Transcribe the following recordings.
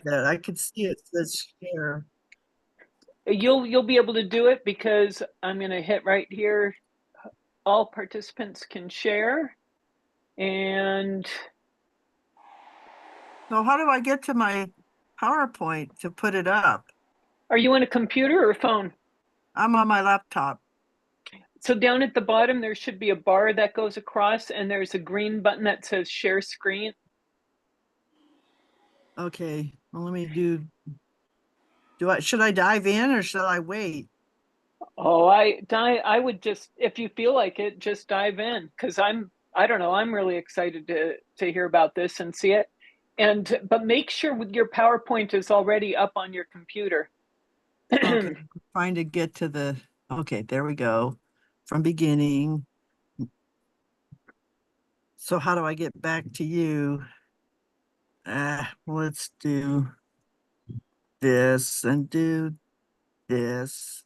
that. I could see it says share. You'll be able to do it because I'm going to hit right here. All participants can share. And So how do I get to my PowerPoint to put it up? are you on a computer or a phone? I'm on my laptop. So down at the bottom, there should be a bar that goes across, and there's a green button that says share screen. Okay, well, let me should I dive in or should I wait? Oh, I would just, if you feel like it, just dive in because I don't know, I'm really excited to hear about this and see it. And but make sure with your PowerPoint is already up on your computer. Okay, trying to get to okay, there we go. From beginning. So how do I get back to you? Let's do this and do this.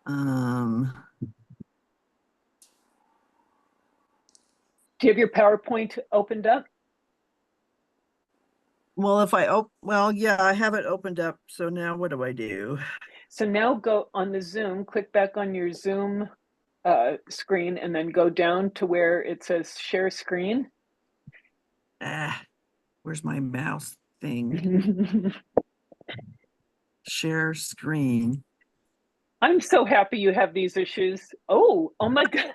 Um, Do you have your PowerPoint opened up? well, well, yeah, I have it opened up. So now what do I do? So now go on the Zoom, click back on your Zoom screen, and then go down to where it says share screen. Where's my mouse thing? Share screen. I'm so happy you have these issues. Oh my God.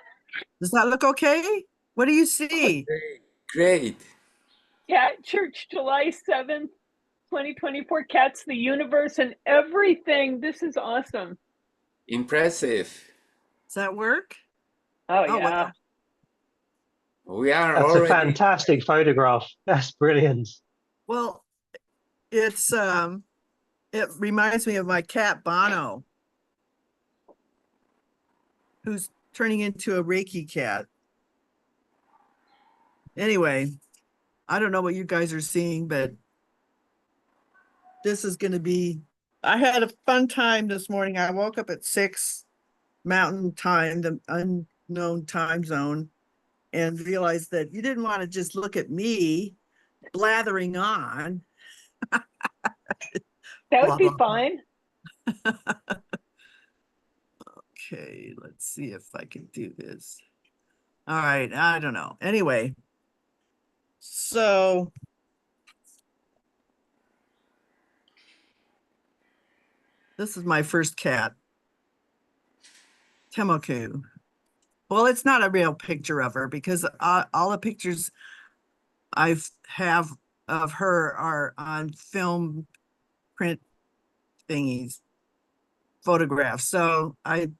Does that look okay? What do you see? Great. Cat Church, July 7th, 2024. Cats, the universe, and everything. This is awesome. Impressive. Does that work? Oh, Oh, yeah. We are That's a already. fantastic photograph. That's brilliant. Well, it reminds me of my cat Bono, who's turning into a Reiki cat. Anyway, I don't know what you guys are seeing, but this is going to be, I had a fun time this morning. I woke up at 6 Mountain Time, the unknown time zone, and realized that you didn't want to just look at me blathering on. That would Blah, be blah, blah. fine. Okay, let's see if I can do this. All right, I don't know. Anyway, so this is my first cat, Temoku. Well, it's not a real picture of her because all the pictures I have of her are on film print thingies, photographs. So I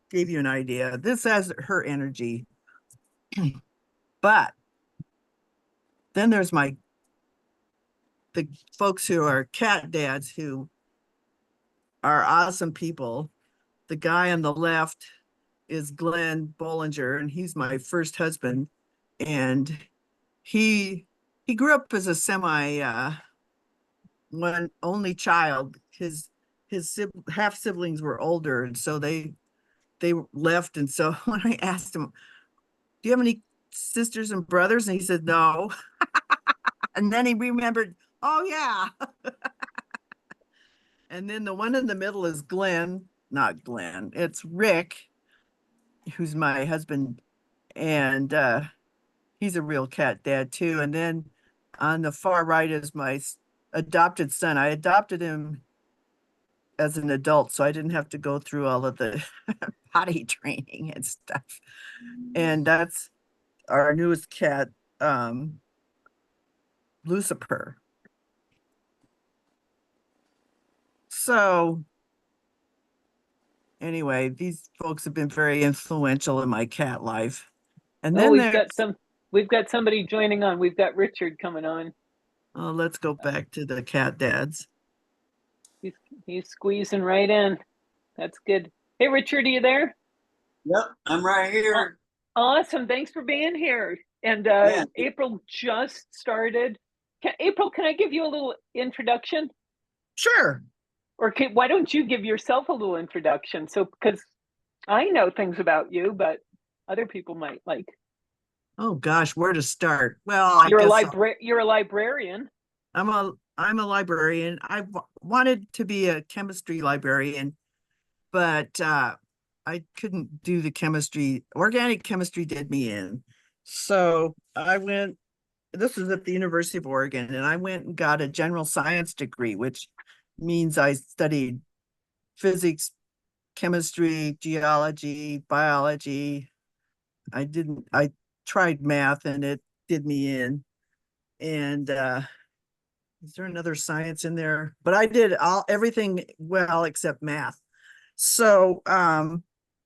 gave you an idea. This has her energy. But then there's the folks who are cat dads who are awesome people. The guy on the left is Glenn Bollinger, and he's my first husband. And he grew up as a one only child. His half siblings were older, and so they left. And so when I asked him, "Do you have any sisters and brothers?" and he said, "No." And then he remembered, "Oh yeah." And then the one in the middle is Glenn, not Glenn. It's Rick, who's my husband, and he's a real cat dad too. And then on the far right is my adopted son. I adopted him as an adult, so I didn't have to go through all of the potty training and stuff. And that's our newest cat, Lucifer. So anyway, these folks have been very influential in my cat life. And then we've got somebody joining on. We've got Richard coming on. Let's go back to the cat dads. He's squeezing right in. That's good. Hey, Richard, are you there? Yep, I'm right here. Awesome. Thanks for being here. And April just started. April, can I give you a little introduction? Sure. Or why don't you give yourself a little introduction? So, because I know things about you, but other people might like. Oh gosh, where to start? Well, I You're a guess you're a librarian. I'm a librarian. Wanted to be a chemistry librarian, but I couldn't do the chemistry. Organic chemistry did me in. So I went, this was at the University of Oregon, and I went and got a general science degree, which means I studied physics, chemistry, geology, biology. I tried math and it did me in. And is there another science in there? But I did everything well except math. So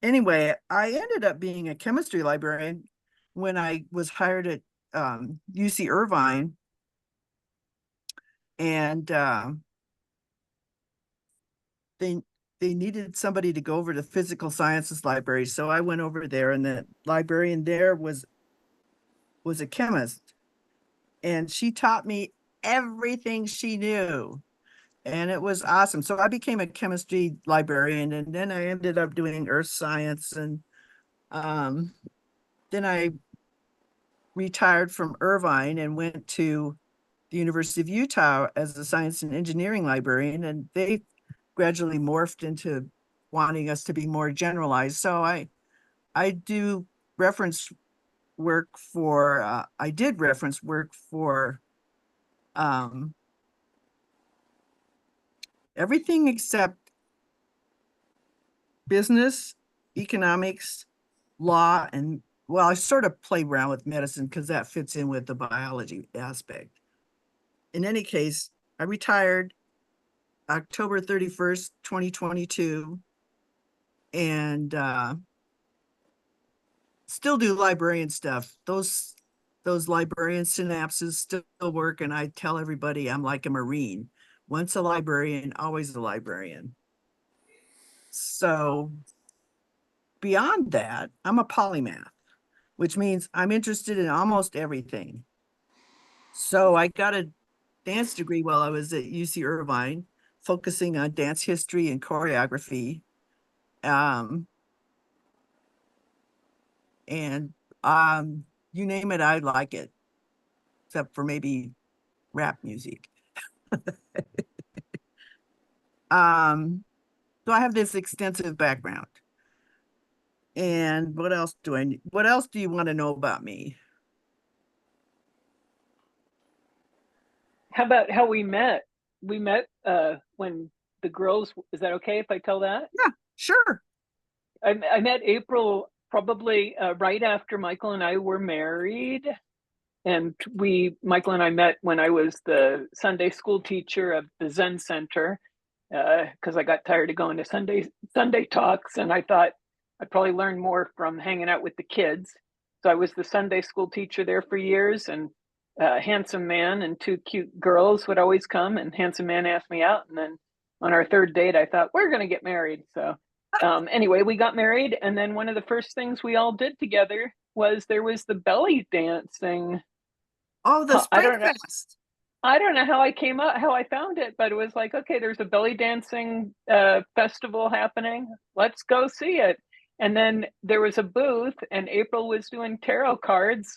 anyway, I ended up being a chemistry librarian when I was hired at UC Irvine. And they they needed somebody to go over to physical sciences library. So I went over there, and the librarian there was a chemist, and she taught me everything she knew. And it was awesome. So I became a chemistry librarian, and then I ended up doing earth science. And then I retired from Irvine and went to the University of Utah as a science and engineering librarian. And they gradually morphed into wanting us to be more generalized. So I do reference work for, I did reference work for everything except business, economics, law, and well, I sort of play around with medicine because that fits in with the biology aspect. In any case, I retired October 31st, 2022, and still do librarian stuff. Those librarian synapses still work, and I tell everybody I'm like a Marine. Once a librarian, always a librarian. So beyond that, I'm a polymath, which means I'm interested in almost everything. So I got a dance degree while I was at UC Irvine, focusing on dance history and choreography. And you name it, I like it, except for maybe rap music. So I have this extensive background. And what else do you want to know about me? How about how we met? We met when the girls, is that okay if I tell that? Yeah, sure. I met April probably right after Michael and I were married. And Michael and I met when I was the Sunday school teacher of the Zen Center, because I got tired of going to Sunday talks, and I thought I'd probably learn more from hanging out with the kids. So I was the Sunday school teacher there for years, and handsome man and two cute girls would always come, and handsome man asked me out, and then on our third date, I thought we're going to get married. So anyway, we got married, and then one of the first things we all did together was there was the belly dancing. Oh, the I Spring don't know. Fest. I don't know how I found it, but it was like, okay, there's a belly dancing festival happening. Let's go see it. And then there was a booth, and April was doing tarot cards.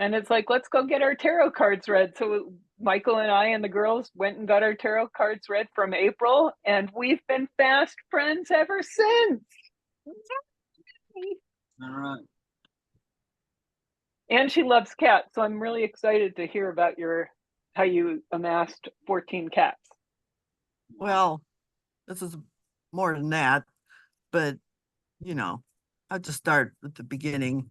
And it's like, let's go get our tarot cards read. So Michael and I and the girls went and got our tarot cards read from April, and we've been fast friends ever since. All right. And she loves cats, so I'm really excited to hear about how you amassed 14 cats. Well, this is more than that, but I'll just start at the beginning.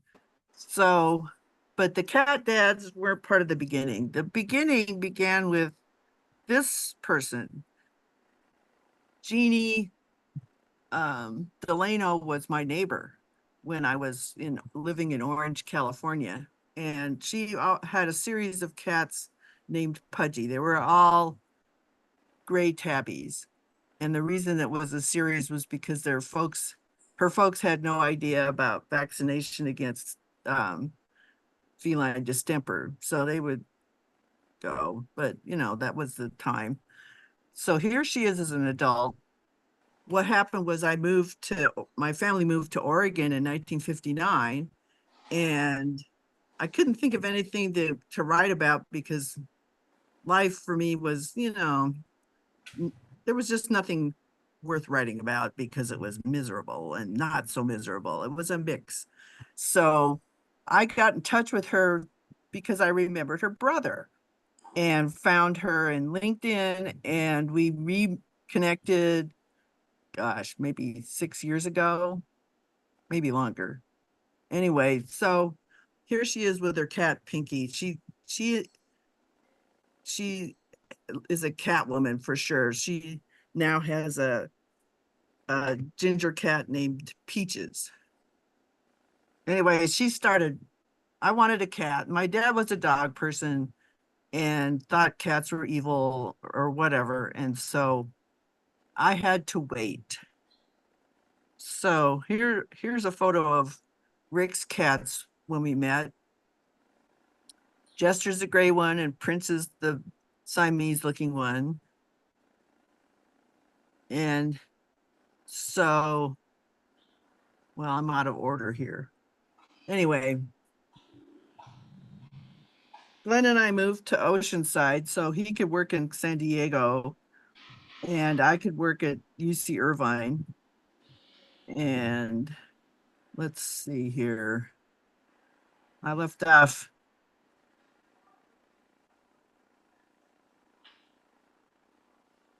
So, but the cat dads weren't part of the beginning. The beginning began with this person. Jeannie Delano was my neighbor when I was living in Orange, California. And she had a series of cats named Pudgy. They were all gray tabbies. And the reason it was a series was because her folks had no idea about vaccination against feline distemper. So they would go, but that was the time. So here she is as an adult. What happened was my family moved to Oregon in 1959, And I couldn't think of anything to write about because life for me was, there was just nothing worth writing about because it was miserable and not so miserable. It was a mix. So I got in touch with her because I remembered her brother and found her in LinkedIn, and we reconnected, gosh, maybe 6 years ago, maybe longer. Anyway, so here she is with her cat Pinky. She is a cat woman for sure. She now has a ginger cat named Peaches. Anyway, I wanted a cat. My dad was a dog person and thought cats were evil or whatever. And so I had to wait. So here's a photo of Rick's cats when we met. Jester's the gray one and Prince is the Siamese looking one. And so, well, I'm out of order here. Anyway, Glenn and I moved to Oceanside so he could work in San Diego and I could work at UC Irvine. And let's see here. I left off.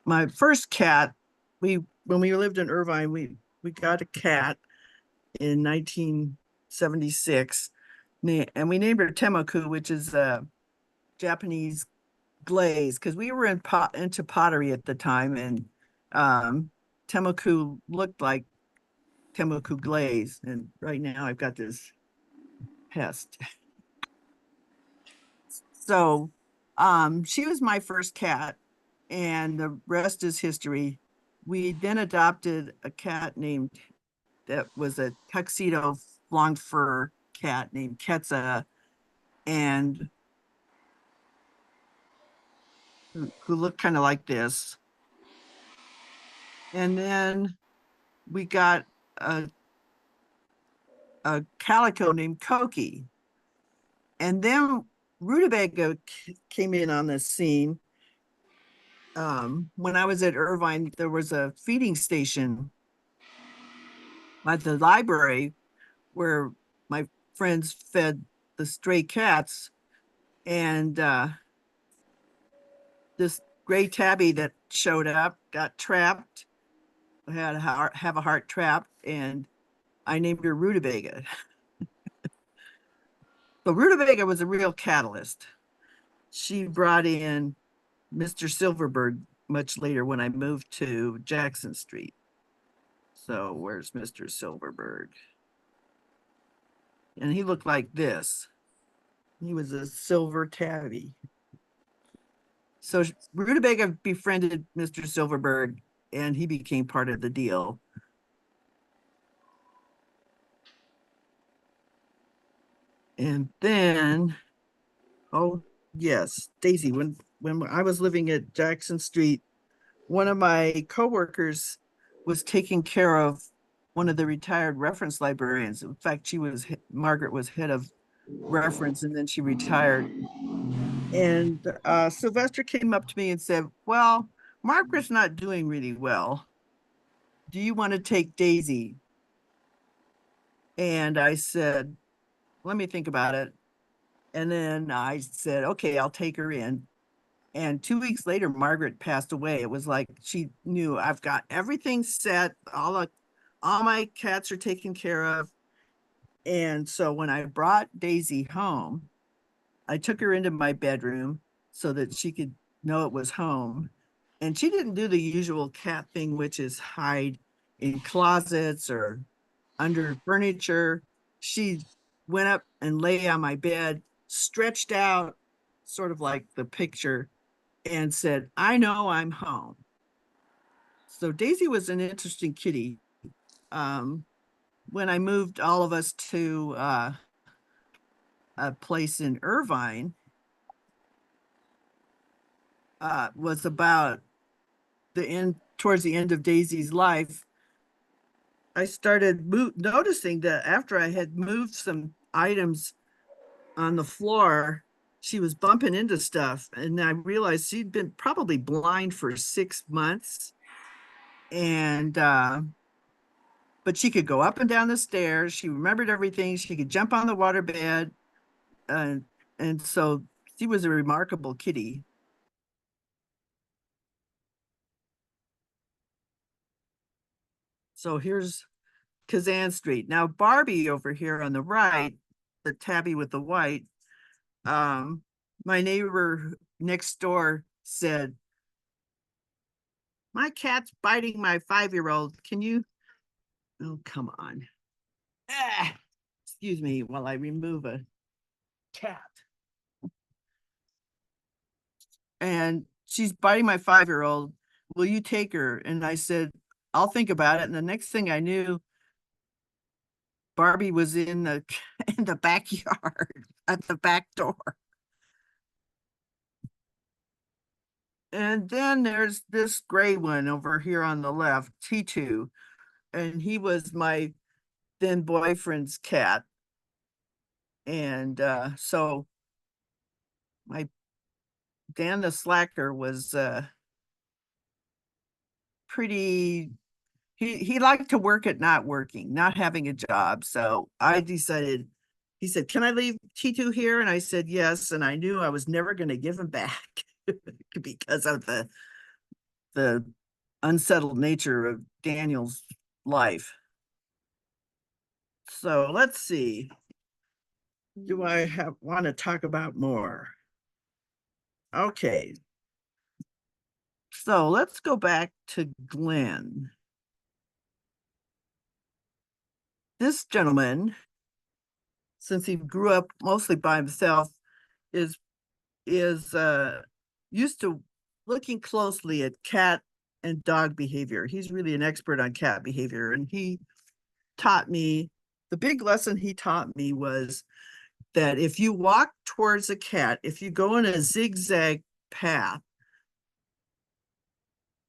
My first cat, when we lived in Irvine, we got a cat in 1976, and we named her Temoku, which is a Japanese glaze, because we were into pottery at the time, and Temoku looked like Temoku glaze. And right now I've got this pest. So she was my first cat, and the rest is history. We then adopted a cat that was a tuxedo long fur cat named Ketsa, and who looked kind of like this. And then we got a calico named Koki. And then Rutabaga came in on the scene. When I was at Irvine, there was a feeding station at the library where my friends fed the stray cats. And this gray tabby that showed up got trapped, had have a heart trapped, and I named her Rutabaga. But Rutabaga was a real catalyst. She brought in Mr. Silverberg much later when I moved to Jackson Street. So where's Mr. Silverberg? And he looked like this. He was a silver tabby. So Rutabaga befriended Mr. Silverberg and he became part of the deal. And then, oh yes, Daisy, when I was living at Jackson Street, one of my coworkers was taking care of one of the retired reference librarians. In fact, Margaret was head of reference and then she retired. And Sylvester came up to me and said, well, Margaret's not doing really well. Do you want to take Daisy? And I said, let me think about it. And then I said, okay, I'll take her in. And 2 weeks later, Margaret passed away. It was like she knew I've got everything set. All my cats are taken care of. And so when I brought Daisy home, I took her into my bedroom so that she could know it was home. And she didn't do the usual cat thing, which is hide in closets or under furniture. She went up and lay on my bed, stretched out, sort of like the picture, and said, I know I'm home. So Daisy was an interesting kitty. When I moved all of us to a place in Irvine, was about towards the end of Daisy's life, I started noticing that after I had moved some items on the floor. She was bumping into stuff, and I realized she'd been probably blind for 6 months. And but she could go up and down the stairs. She remembered everything. She could jump on the waterbed. And so she was a remarkable kitty. So here's Kazan Street. Now Barbie over here on the right, the tabby with the white, my neighbor next door said, "My cat's biting my 5-year-old. Can you?" Oh, come on. Ah, excuse me while I remove a cat. And she's biting my 5-year-old. Will you take her? And I said, I'll think about it. And the next thing I knew, Barbie was in the in the backyard at the back door. And then there's this gray one over here on the left, T2. And he was my then boyfriend's cat. And so my Dan the Slacker was pretty, he liked to work at not working, not having a job. So I decided, he said, "Can I leave T2 here?" And I said, yes. And I knew I was never going to give him back because of the unsettled nature of Daniel's life. So let's see. Do I want to talk about more? Okay. So let's go back to Glenn. This gentleman, since he grew up mostly by himself, is used to looking closely at cat and dog behavior. He's really an expert on cat behavior. And he taught me, the big lesson he taught me was that if you walk towards a cat, if you go in a zigzag path,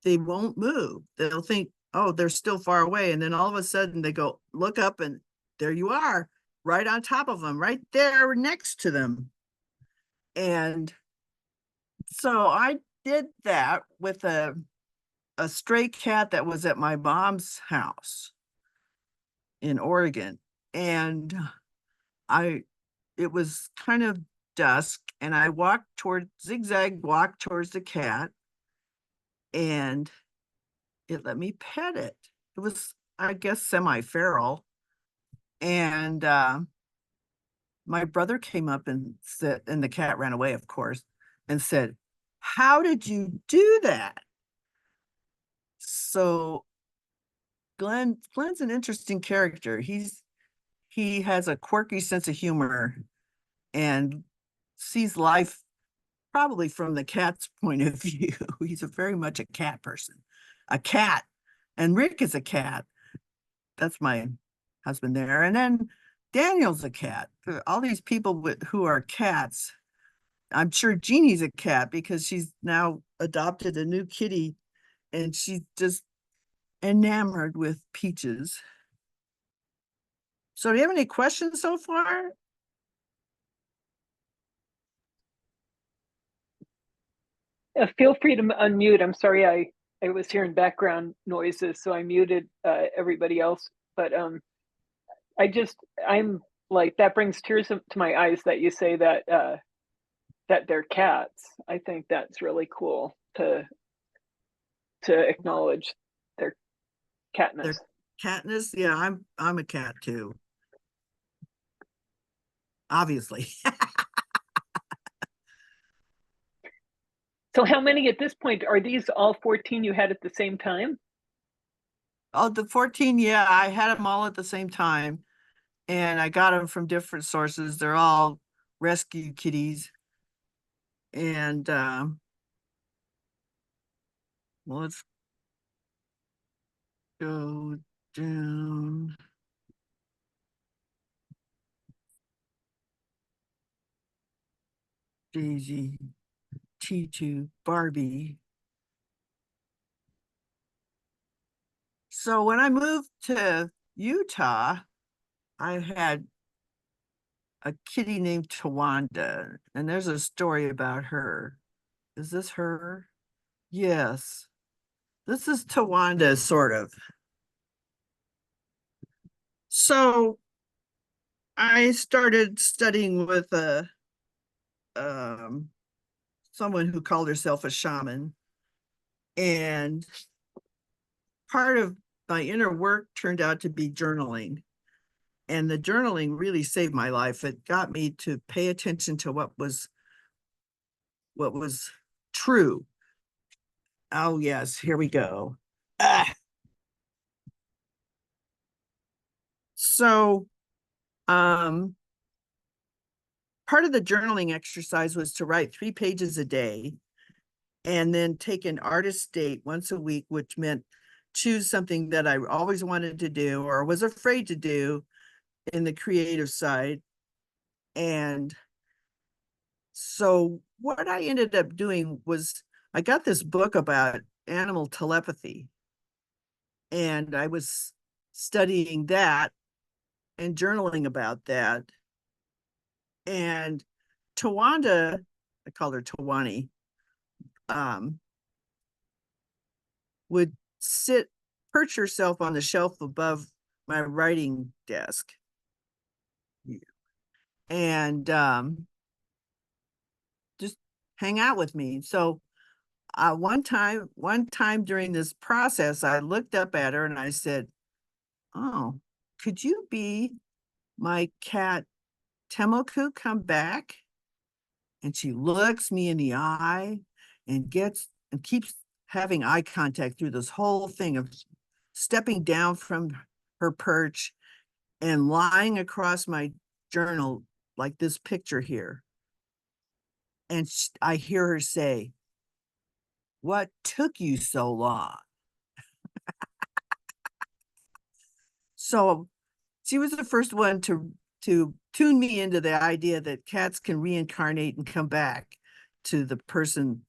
they won't move. They'll think, oh, they're still far away. And then all of a sudden they go, look up, and there you are, right on top of them, right there next to them. And so I did that with a stray cat that was at my mom's house in Oregon. And it was kind of dusk, and I zigzag walked towards the cat, and it let me pet it. It was, I guess, semi-feral. And my brother came up and said, and the cat ran away, of course, and said, "How did you do that?" So Glenn's an interesting character. He has a quirky sense of humor and sees life probably from the cat's point of view. He's very much a cat person. A cat. And Rick is a cat. That's my husband there. And then Daniel's a cat. All these people who are cats. I'm sure Jeannie's a cat because she's now adopted a new kitty, and she's just enamored with Peaches. So do you have any questions so far? Feel free to unmute. I'm sorry, I was hearing background noises, so I muted everybody else. But I'm like, that brings tears to my eyes that you say that that they're cats. I think that's really cool to acknowledge their catness. Catness? Yeah, I'm a cat too. Obviously. So how many at this point? Are these all 14 you had at the same time? Oh, the 14, yeah, I had them all at the same time, and I got them from different sources. They're all rescue kitties. And let's go down. Daisy, T2, Barbie. So when I moved to Utah, I had a kitty named Tawanda, and there's a story about her. Is this her? Yes. This is Tawanda, sort of. So I started studying with um, someone who called herself a shaman. And part of my inner work turned out to be journaling. And the journaling really saved my life. It got me to pay attention to what was true. Oh yes, here we go. So part of the journaling exercise was to write 3 pages a day and then take an artist date once a week, which meant choose something that I always wanted to do or was afraid to do in the creative side. And so what I ended up doing was I got this book about animal telepathy, and I was studying that and journaling about that. And Tawanda, I called her Tawani, would perch herself on the shelf above my writing desk. And just hang out with me. So one time during this process, I looked up at her and I said, "Oh, could you be my cat Temoku come back?" And she looks me in the eye and keeps having eye contact through this whole thing of stepping down from her perch and lying across my journal like this picture here. And I hear her say, "What took you so long?" So she was the first one to tune me into the idea that cats can reincarnate and come back to the person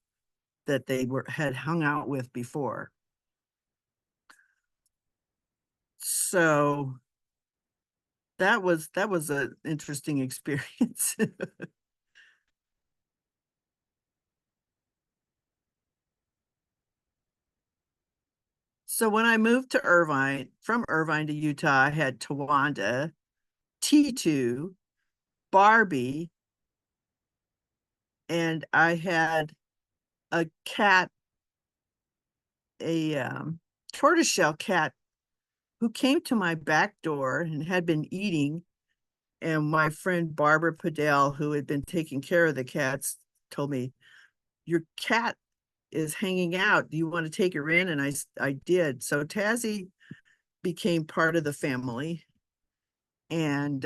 that they had hung out with before. So that was an interesting experience. So when I moved to from Irvine to Utah, I had Tawanda, T2, Barbie, and I had a cat, a tortoiseshell cat who came to my back door and had been eating. And my friend Barbara Padell, who had been taking care of the cats, told me, "Your cat is hanging out. Do you want to take her in?" And I did. So Tazzy became part of the family. And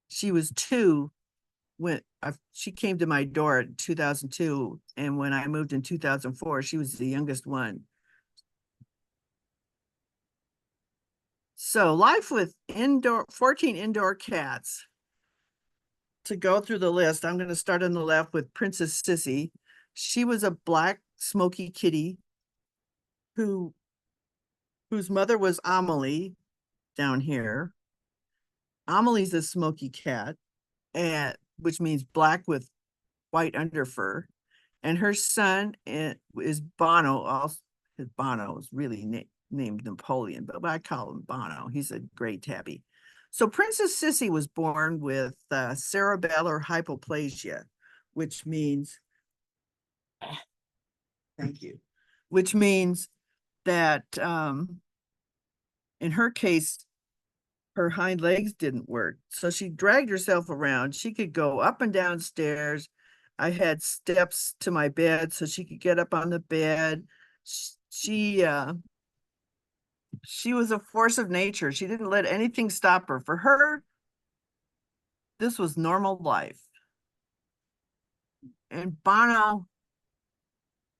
she was 2 when she came to my door in 2002. And when I moved in 2004, she was the youngest one. So life with 14 indoor cats. To go through the list, I'm going to start on the left with Princess Sissy. She was a black smoky kitty whose mother was Amelie down here. Amelie's a smoky cat, which means black with white underfur. And her son is Bono. Also, Bono is really named Napoleon, but I call him Bono. He's a great tabby. So Princess Sissy was born with cerebellar hypoplasia, which means, thank you, which means that in her case, her hind legs didn't work. So she dragged herself around. She could go up and down stairs. I had steps to my bed so she could get up on the bed. She was a force of nature. She didn't let anything stop her. For her, this was normal life. And Bono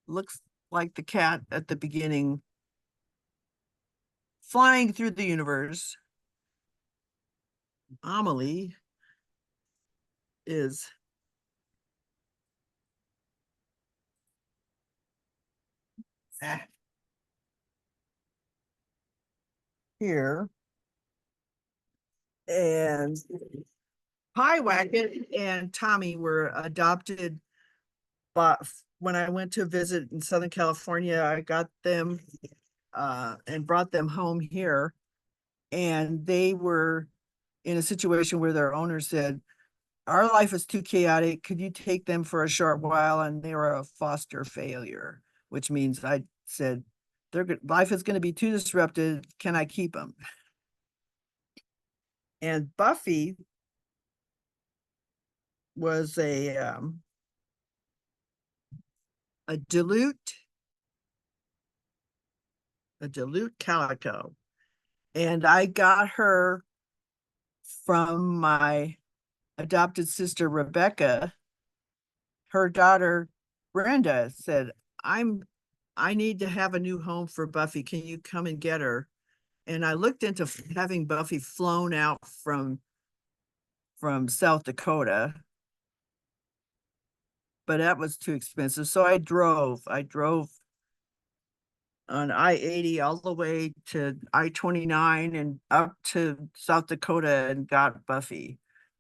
looks like the cat at the beginning, flying through the universe. Amelie is here. And Pyewacket and Tommy were adopted, but when I went to visit in Southern California, I got them and brought them home here. And they were in a situation where their owner said, our life is too chaotic. Could you take them for a short while? And they were a foster failure, which means I said, life is going to be too disrupted. Can I keep them? And Buffy was a Duluth calico. And I got her from my adopted sister, Rebecca. Her daughter, Brenda, said, I need to have a new home for Buffy. Can you come and get her? And I looked into having Buffy flown out from South Dakota, but that was too expensive. So I drove on I-80 all the way to I-29 and up to South Dakota and got Buffy.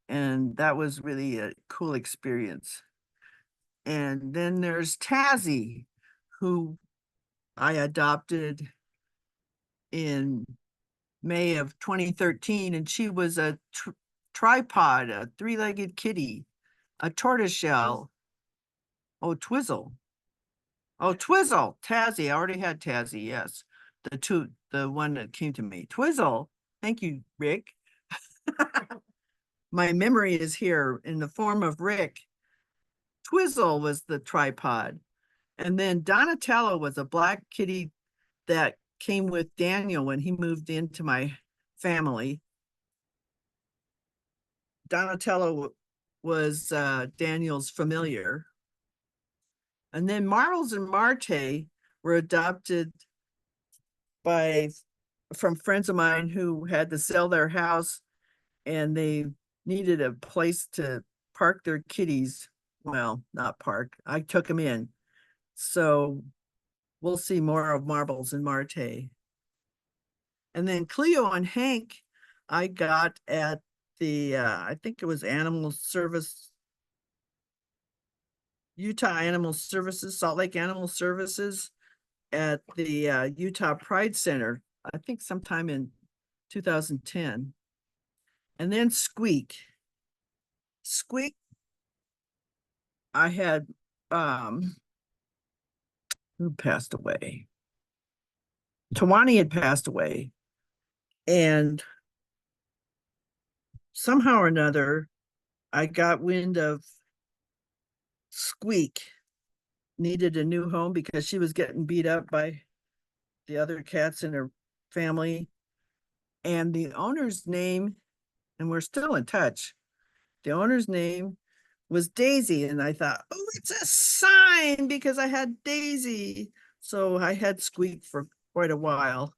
And that was really a cool experience. And then there's Tazzy, who I adopted in May of 2013, and she was a tripod, a three-legged kitty, a tortoiseshell. Oh, Twizzle. Oh, Twizzle, Tazzy. I already had Tazzy, yes. The one that came to me. Twizzle. Thank you, Rick. My memory is here in the form of Rick. Twizzle was the tripod. And then Donatello was a black kitty that came with Daniel when he moved into my family. Donatello was Daniel's familiar. And then Marbles and Marte were adopted from friends of mine who had to sell their house and they needed a place to park their kitties. Well, not park. I took them in. So we'll see more of Marbles and Marte. And then Cleo and Hank, I got at the, I think it was Utah Animal Services, Salt Lake Animal Services at the Utah Pride Center, I think sometime in 2010. And then Squeak, I had, who passed away? Tawani had passed away. And somehow or another, I got wind of Squeak needed a new home because she was getting beat up by the other cats in her family. And the owner's name, and we're still in touch, the owner's name was Daisy. And I thought, oh, it's a sign because I had Daisy. So I had Squeak for quite a while.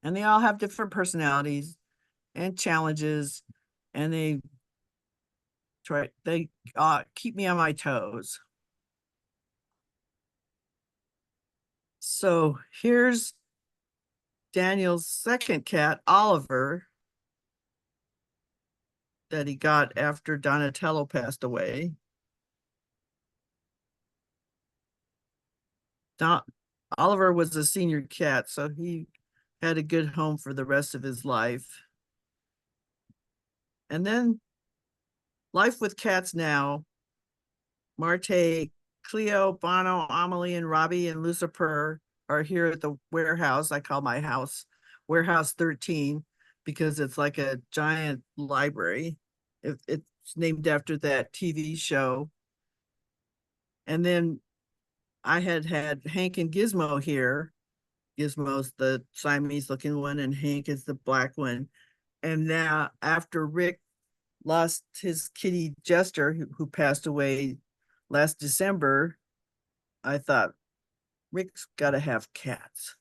And they all have different personalities and challenges, and they keep me on my toes. So here's Daniel's second cat, Oliver, that he got after Donatello passed away. Oliver was a senior cat, so he had a good home for the rest of his life. And then Life with Cats Now, Marte, Cleo, Bono, Amelie, and Robbie and Lucifer are here at the warehouse. I call my house Warehouse 13 because it's like a giant library. It's named after that TV show. And then I had Hank and Gizmo here. Gizmo's the Siamese looking one and Hank is the black one. And now after Rick lost his kitty Jester, who passed away last December, I thought Rick's got to have cats.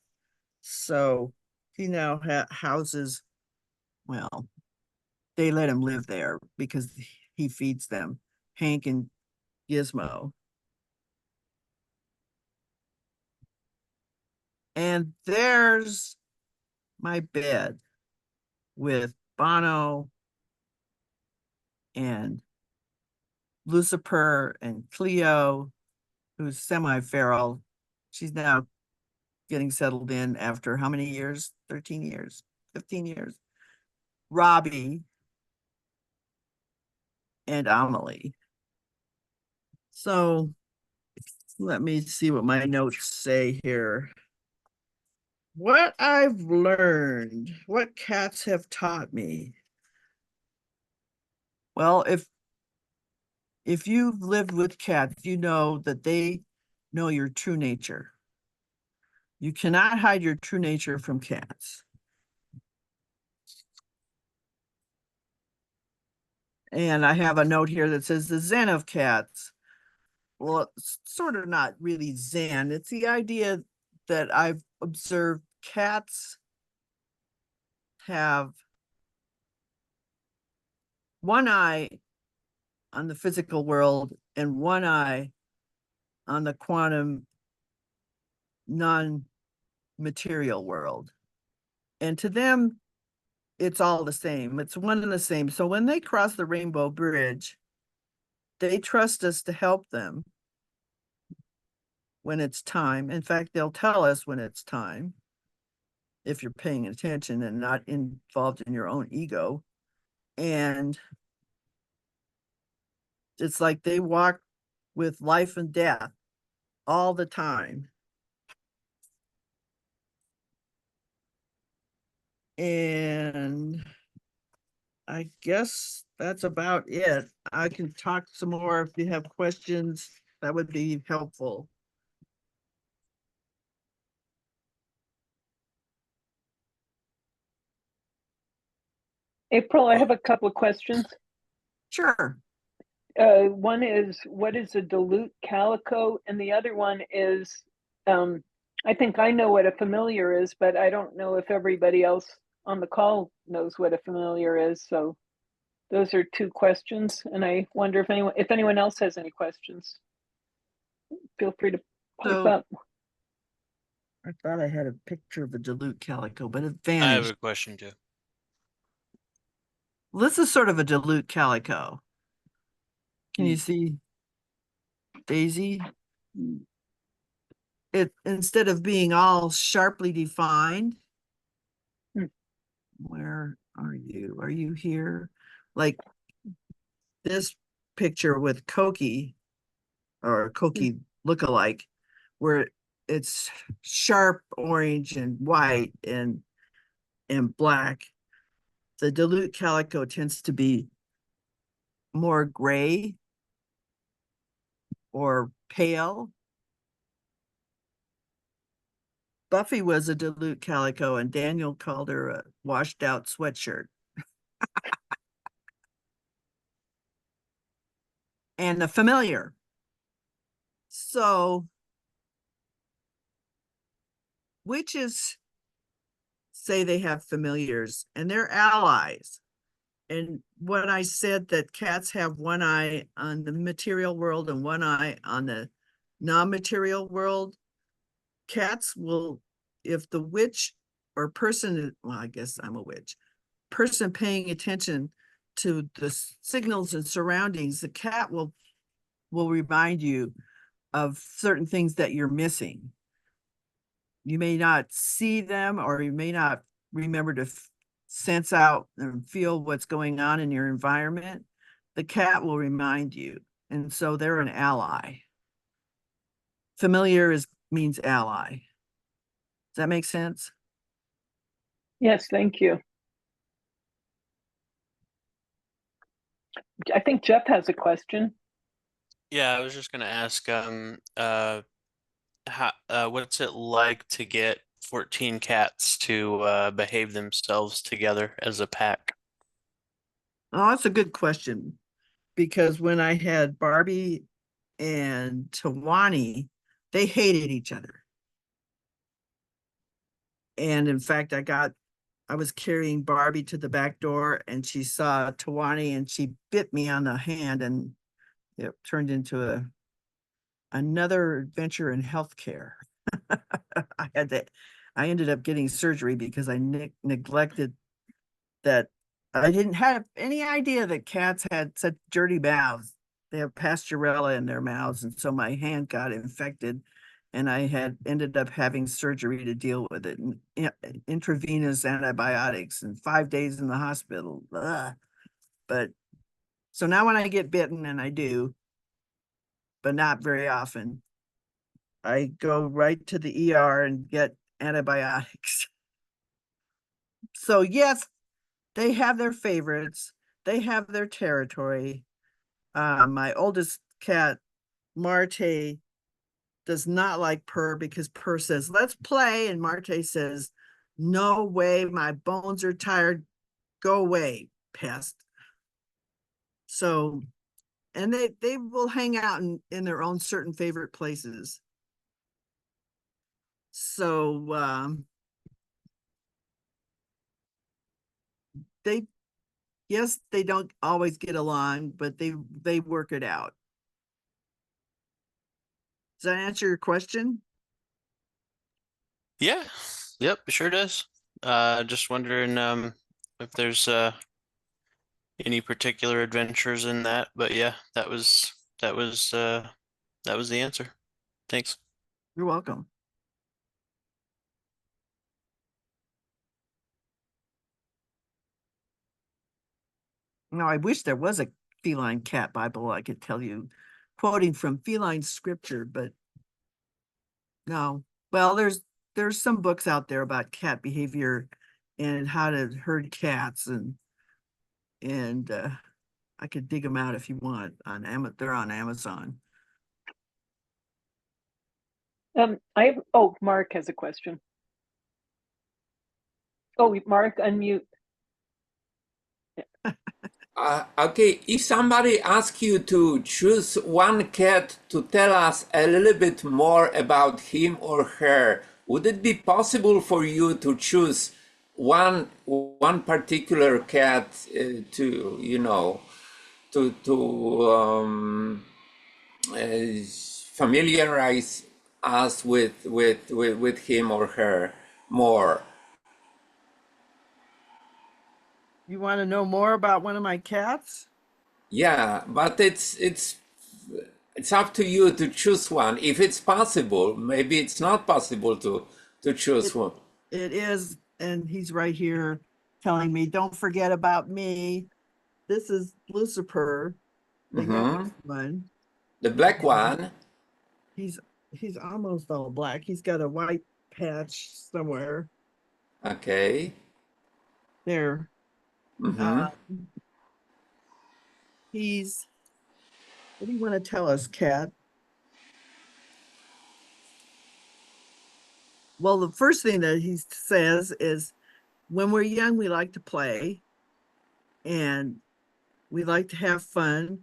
So he now houses, well, they let him live there because he feeds them, Hank and Gizmo. And there's my bed with Bono and Lucifer and Cleo, who's semi-feral. She's now getting settled in after how many years? 13 years, 15 years. Robbie and Amelie. So let me see what my notes say here. What I've learned, what cats have taught me. Well, if you've lived with cats, you know that they know your true nature. You cannot hide your true nature from cats. And I have a note here that says the Zen of cats. Well, it's sort of not really Zen. It's the idea that I've observed cats have one eye on the physical world and one eye on the quantum non-material world. And to them, it's all the same. It's one and the same. So when they cross the Rainbow Bridge, they trust us to help them when it's time. In fact, they'll tell us when it's time, if you're paying attention and not involved in your own ego. And it's like they walk with life and death all the time. And I guess that's about it. I can talk some more if you have questions. That would be helpful. April, I have a couple of questions. Sure. One is, what is a dilute calico? And the other one is, I think I know what a familiar is, but I don't know if everybody else on the call knows what a familiar is. So those are two questions. And I wonder if anyone else has any questions. Feel free to pipe So- up. I thought I had a picture of a dilute calico, but it I have vanished. a question too. This is sort of a dilute calico. Can you see Daisy? It, instead of being all sharply defined, where are you? Are you here? Like this picture with Koki or Koki lookalike, where it's sharp orange and white and black. The dilute calico tends to be more gray or pale. Buffy was a dilute calico and Daniel called her a washed out sweatshirt. And a familiar. So witches say they have familiars and they're allies. And when I said that cats have one eye on the material world and one eye on the non-material world, cats will, if the witch or person, well, I guess I'm a witch, person paying attention to the signals and surroundings, the cat will remind you of certain things that you're missing. You may not see them, or you may not remember to sense out and feel what's going on in your environment. The cat will remind you. And so they're an ally. Familiar means ally. Does that make sense? Yes, thank you. I think Jeff has a question. Yeah, I was just gonna ask, what's it like to get 14 cats to behave themselves together as a pack? Oh, that's a good question. Because when I had Barbie and Tawani, they hated each other. And in fact, I was carrying Barbie to the back door and she saw Tawani and she bit me on the hand, and it turned into another adventure in healthcare. I ended up getting surgery because I neglected that I didn't have any idea that cats had such dirty mouths. They have Pasteurella in their mouths, and so my hand got infected, and I had ended up having surgery to deal with it, and intravenous antibiotics, and 5 days in the hospital. Ugh. But so now when I get bitten, and I do, but not very often, I go right to the ER and get antibiotics. So yes, they have their favorites. They have their territory. My oldest cat, Marte, does not like Purr because Purr says, let's play. And Marte says, no way, my bones are tired. Go away, pest. So, and they will hang out in their own certain favorite places. So they, yes, they don't always get along, but they work it out. Does that answer your question? Yeah. Yep, it sure does. Just wondering if there's any particular adventures in that, but yeah, that was the answer. Thanks. You're welcome. Now, I wish there was a feline cat Bible I could tell you, quoting from feline scripture, but no. Well, there's some books out there about cat behavior and how to herd cats, and I could dig them out if you want on they're on Amazon. Oh, Mark has a question. Oh, Mark, unmute. Okay, if somebody asks you to choose one cat to tell us a little bit more about him or her, would it be possible for you to choose one particular cat to familiarize us with him or her more? You want to know more about one of my cats? Yeah, but it's up to you to choose one. If it's possible, maybe it's not possible to choose one. It is, and he's right here telling me, don't forget about me. This is Lucifer, the youngest one. The black one. He's almost all black. He's got a white patch somewhere Okay. there. Mm-hmm. He's, what do you want to tell us, Kat? Well, the first thing that he says is, when we're young, we like to play and we like to have fun.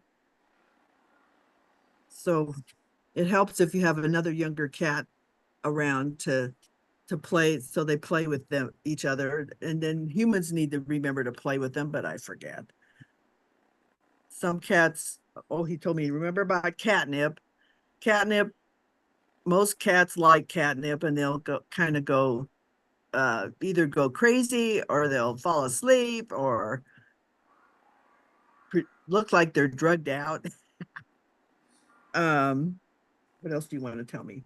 So it helps if you have another younger cat around to play, so they play with them each other, and then humans need to remember to play with them, but I forget. Some cats, oh, he told me, remember about catnip. Catnip, most cats like catnip, and they'll go either go crazy, or they'll fall asleep, or look like they're drugged out. What else do you want to tell me?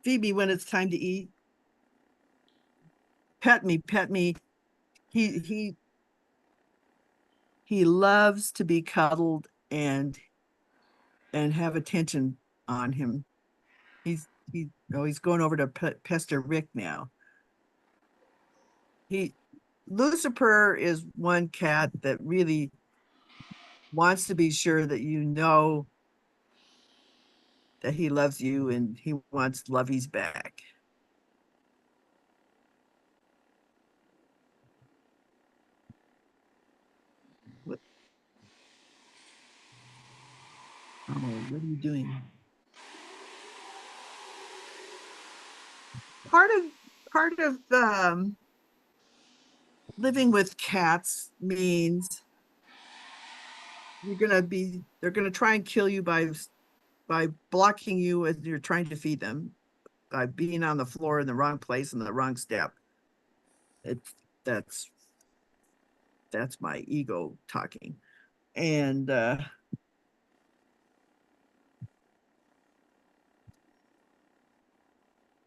Phoebe, when it's time to eat, pet me, pet me. He loves to be cuddled and have attention on him. He's going over to pester Rick now. Lucifer is one cat that really wants to be sure that you know that he loves you, and he wants lovies back. Oh, what are you doing? Part of living with cats means they're gonna try and kill you by blocking you as you're trying to feed them, by being on the floor in the wrong place in the wrong step. it's that's that's my ego talking. And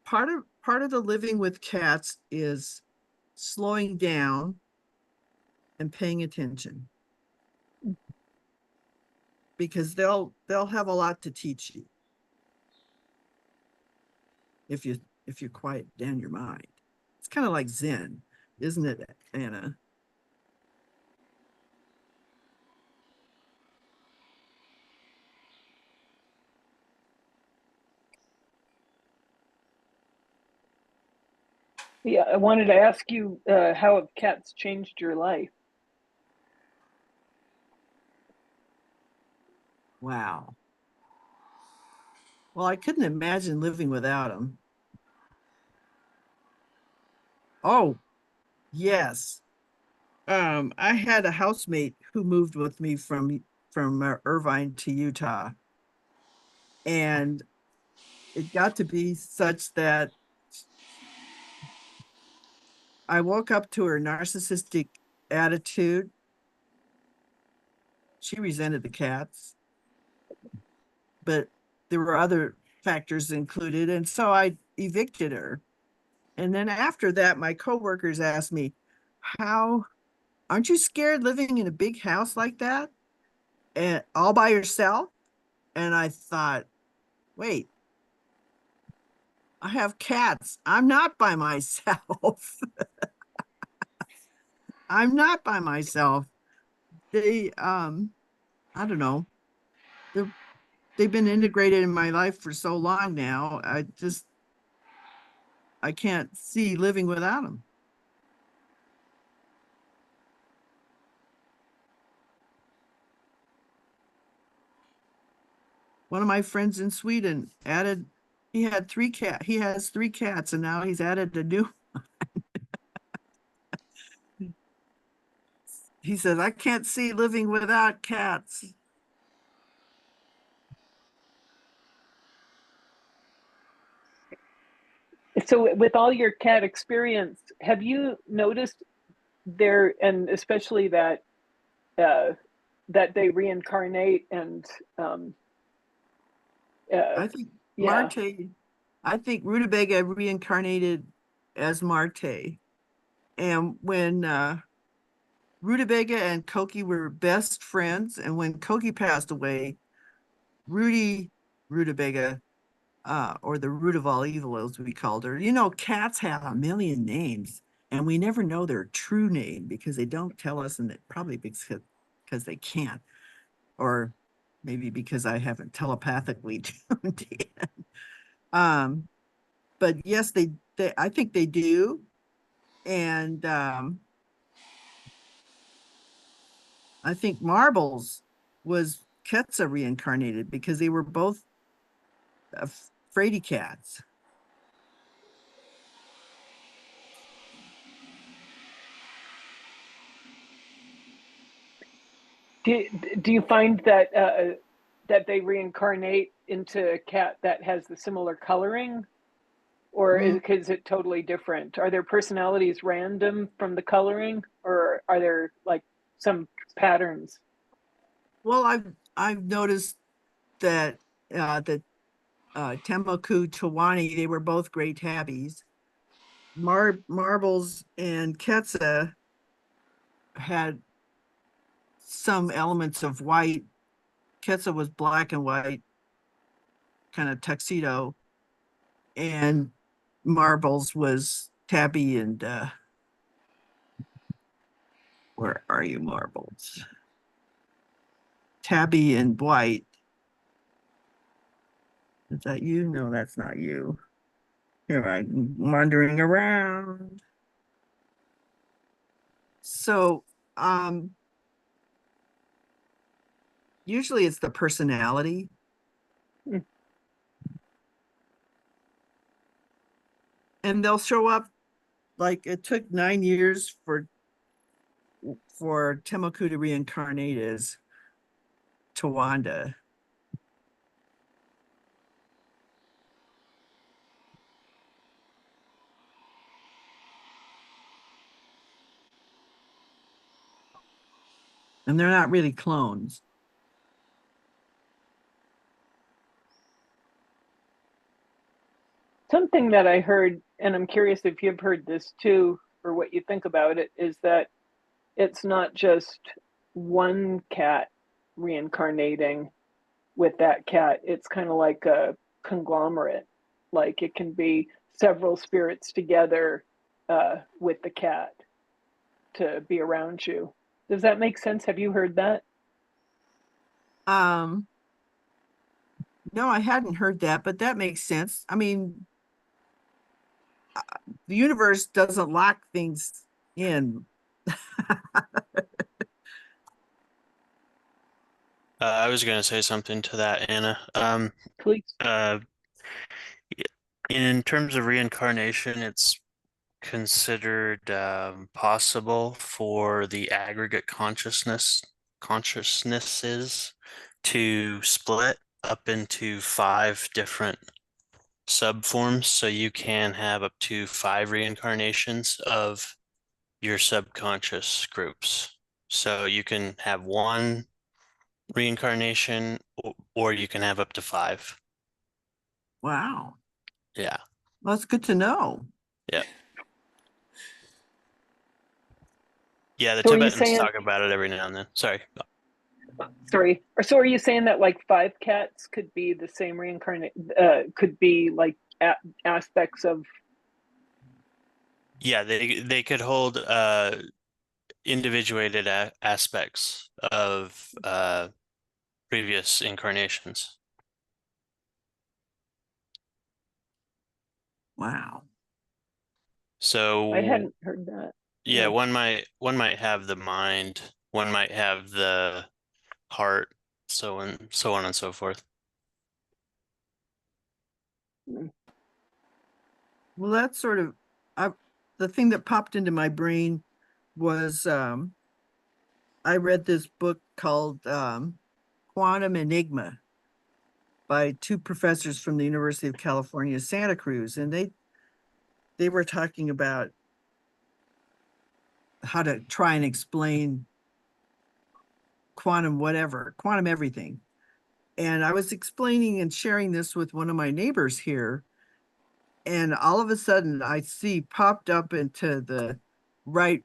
part of the living with cats is slowing down and paying attention, because they'll have a lot to teach you if you quiet down your mind. It's kind of like Zen, isn't it, Anna? Yeah, I wanted to ask you, how have cats changed your life? Wow. Well, I couldn't imagine living without them. Oh, yes. I had a housemate who moved with me from Irvine to Utah, and it got to be such that I woke up to her narcissistic attitude. She resented the cats, but there were other factors included, and so I evicted her. And then after that, my coworkers asked me, "How aren't you scared living in a big house like that and all by yourself?" And I thought, wait, I have cats. I'm not by myself. I'm not by myself. They I don't know. They're they've been integrated in my life for so long now. I can't see living without them. One of my friends in Sweden added, he has 3 cats, and now he's added a new. He says, I can't see living without cats. So, with all your cat experience, have you noticed there, and especially that uh, that they reincarnate and I think yeah, I think Rutabaga reincarnated as Marte. And when Rutabaga and Koki were best friends, and when Koki passed away, Rutabaga, or the root of all evil, as we called her. You know, cats have a million names, and we never know their true name because they don't tell us, and it probably because they can't, or maybe because I haven't telepathically tuned in. Um, but yes, they I think they do, and I think Marbles was Quetzal reincarnated because they were both fraidy cats. do do you find that that they reincarnate into a cat that has the similar coloring, or Mm, is it totally different? Are their personalities random from the coloring, or are there like some patterns? well, I've noticed that that Temoku Chawani, they were both gray tabbies. Marbles and Quetzal had some elements of white. Quetzal was black and white, kind of tuxedo, and Marbles was tabby and where are you, Marbles? Tabby and white. Is that you? No, that's not you. Here I'm wandering around. So usually it's the personality. Mm. And they'll show up, like it took 9 years for Temoku to reincarnate as Tawanda. And they're not really clones. Something that I heard, and I'm curious if you've heard this too, or what you think about it, is that it's not just one cat reincarnating with that cat. It's kind of like a conglomerate. Like it can be several spirits together with the cat to be around you. Does that make sense? Have you heard that? No, I hadn't heard that, but that makes sense. I mean, the universe doesn't lock things in. I was going to say something to that, Anna. Please. In terms of reincarnation, it's considered possible for the aggregate consciousnesses to split up into 5 different subforms. So you can have up to 5 reincarnations of your subconscious groups. So you can have 1 reincarnation, or you can have up to 5. Wow. Yeah. Well, that's good to know. Yeah. Yeah, the So are you Tibetans saying, talk about it every now and then. Sorry. sorry, or so are you saying that like 5 cats could be the same reincarnate, could be like aspects of? Yeah, they could hold individuated aspects of previous incarnations. Wow. So I hadn't heard that. yeah, Yeah. one might have the mind, one might have the heart, so on and so forth. Well, that's sort of the thing that popped into my brain was I read this book called Quantum Enigma by 2 professors from the University of California, Santa Cruz, and they were talking about how to try and explain quantum everything. And I was explaining and sharing this with one of my neighbors here, and all of a sudden I see popped up into the right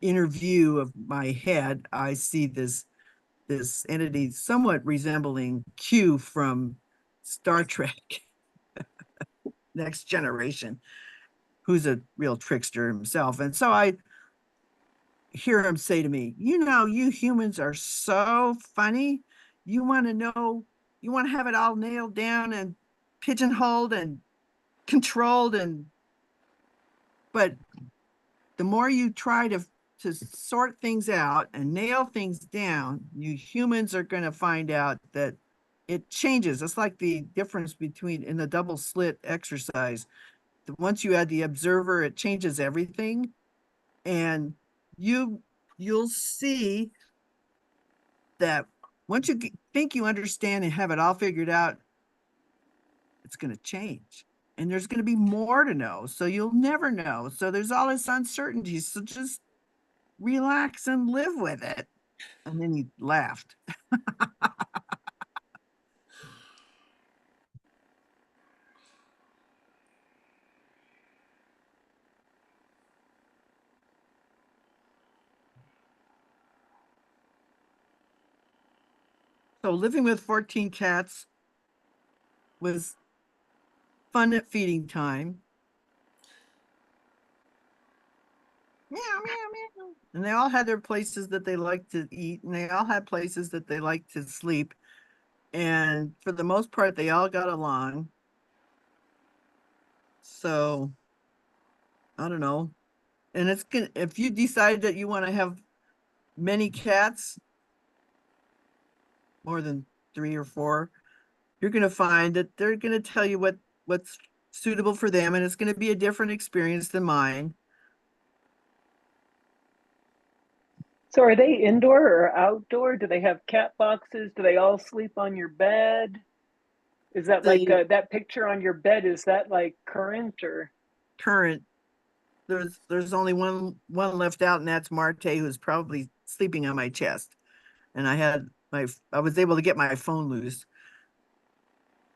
inner view of my head, I see this entity somewhat resembling Q from Star Trek Next Generation, who's a real trickster himself. And so I hear him say to me, you know, you humans are so funny. You want to know, you want to have it all nailed down and pigeonholed and controlled, but the more you try to sort things out and nail things down, you humans are going to find out that it changes. It's like the difference between in the double slit exercise. Once you add the observer, it changes everything. And you'll see that once you think you understand and have it all figured out, it's going to change. And there's going to be more to know. So you'll never know. So there's all this uncertainty. So just relax and live with it. And then he laughed. So living with 14 cats was fun at feeding time. Meow, meow, meow. And they all had their places that they liked to eat, and they all had places that they liked to sleep. And for the most part, they all got along. So I don't know. And it's gonna, if you decide that you want to have many cats, more than 3 or 4, you're going to find that they're going to tell you what's suitable for them, and it's going to be a different experience than mine. So are they indoor or outdoor? Do they have cat boxes? Do they all sleep on your bed? Is that like that picture on your bed? Is that like current or? Current. there's only one left out, and that's Marte, who's probably sleeping on my chest. And I was able to get my phone loose.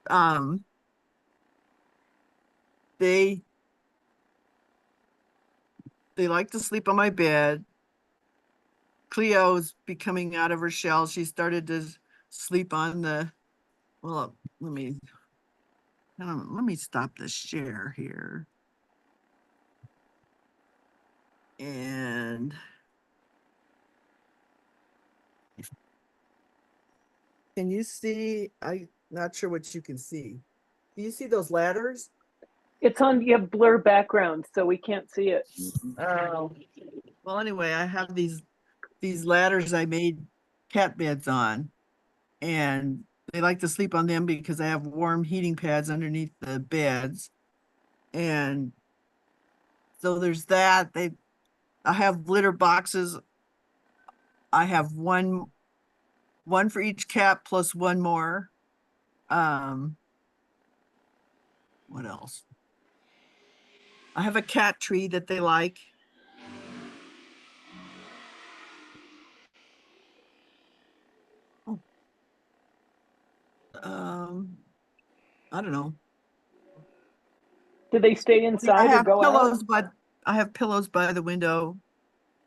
Um, they like to sleep on my bed. Cleo's becoming out of her shell. She started to sleep on well, let me stop the share here. And can you see? I'm not sure what you can see. Do you see those ladders? It's on, you have blur background, so we can't see it. Oh, well, anyway, I have these ladders I made cat beds on, and they like to sleep on them because I have warm heating pads underneath the beds. And so there's that. I have litter boxes. I have one for each cat plus one more. What else? I have a cat tree that they like. I don't know. Do they stay I inside or have go out? pillows, but I have pillows by the window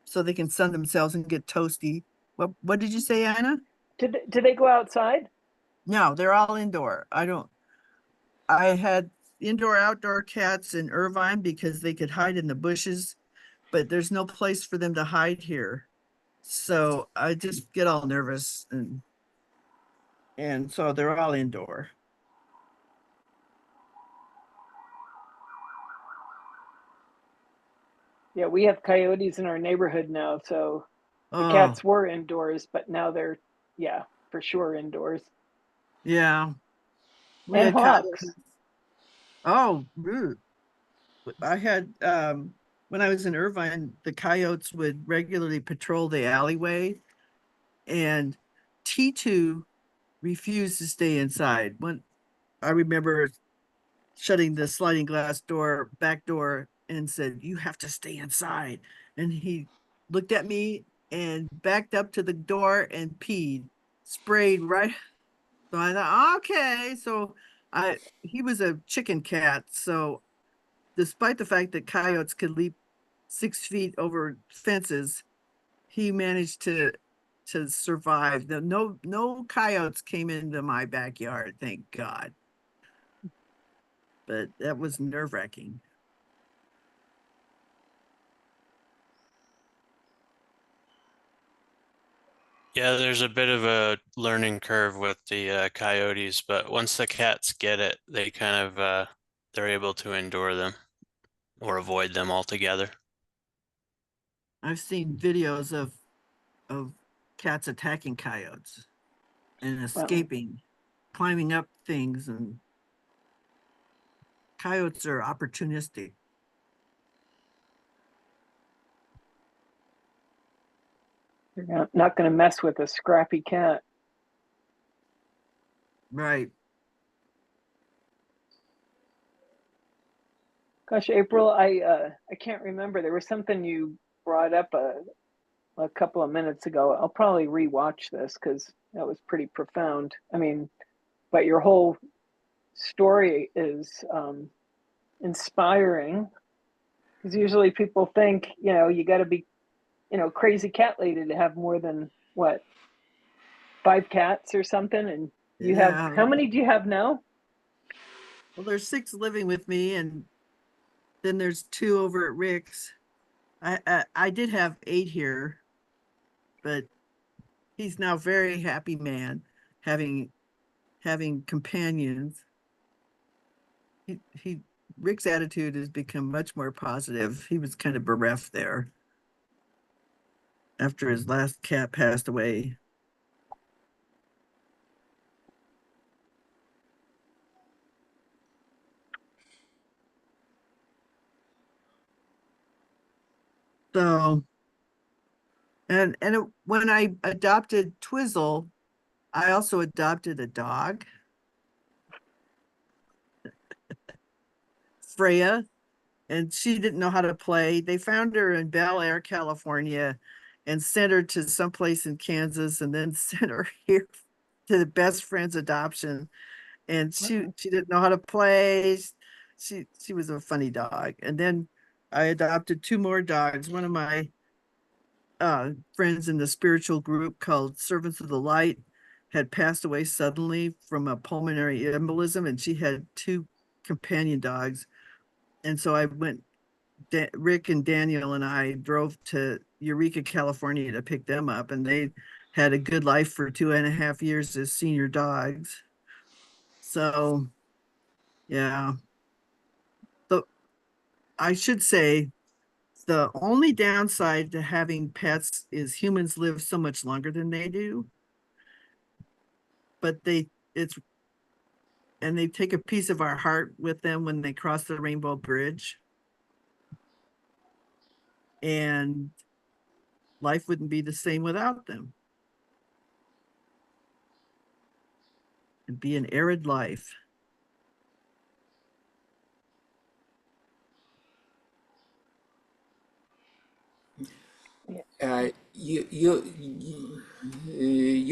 so they can sun themselves and get toasty. What did you say, Anna? Do they go outside? No, they're all indoor. I had indoor outdoor cats in Irvine because they could hide in the bushes, but there's no place for them to hide here. So I just get all nervous, and so they're all indoor. Yeah, we have coyotes in our neighborhood now, so the Oh, cats were indoors, but now they're, yeah, for sure indoors. yeah. We And had hawks. coyotes. Oh, rude. I had when I was in Irvine, the coyotes would regularly patrol the alleyway, and T2 refused to stay inside. When I remember shutting the sliding glass door, back door, and said, "You have to stay inside." And he looked at me and backed up to the door and peed, sprayed right. So I thought, okay. So he was a chicken cat. So despite the fact that coyotes could leap 6 feet over fences, he managed to survive. No coyotes came into my backyard, thank God. But that was nerve-wracking. Yeah, there's a bit of a learning curve with the coyotes, but once the cats get it, they kind of they're able to endure them or avoid them altogether. I've seen videos of cats attacking coyotes and escaping, climbing up things, and coyotes are opportunistic. You're not going to mess with a scrappy cat. Right. Gosh, April, I can't remember. There was something you brought up a couple of minutes ago. I'll probably rewatch this because that was pretty profound. I mean, but your whole story is inspiring because usually people think, you got to be, crazy cat lady to have more than what, 5 cats or something. And you have, Yeah. how many do you have now? Well, there's 6 living with me, and then there's 2 over at Rick's. I did have 8 here, but he's now very happy man, having companions. He Rick's attitude has become much more positive. He was kind of bereft there after his last cat passed away. So, when I adopted Twizzle, I also adopted a dog, Freya. and she didn't know how to play. They found her in Bel Air, California, and sent her to someplace in Kansas, and then sent her here to the best friend's adoption. And she didn't know how to play. She was a funny dog. And then I adopted two more dogs. One of my friends in the spiritual group called Servants of the Light had passed away suddenly from a pulmonary embolism, and she had two companion dogs. And so I went, Rick and Daniel and I drove to Eureka, California to pick them up, and they had a good life for 2.5 years as senior dogs. So, yeah. I should say the only downside to having pets is humans live so much longer than they do. But they take a piece of our heart with them when they cross the Rainbow Bridge. And life wouldn't be the same without them. It'd be an arid life. You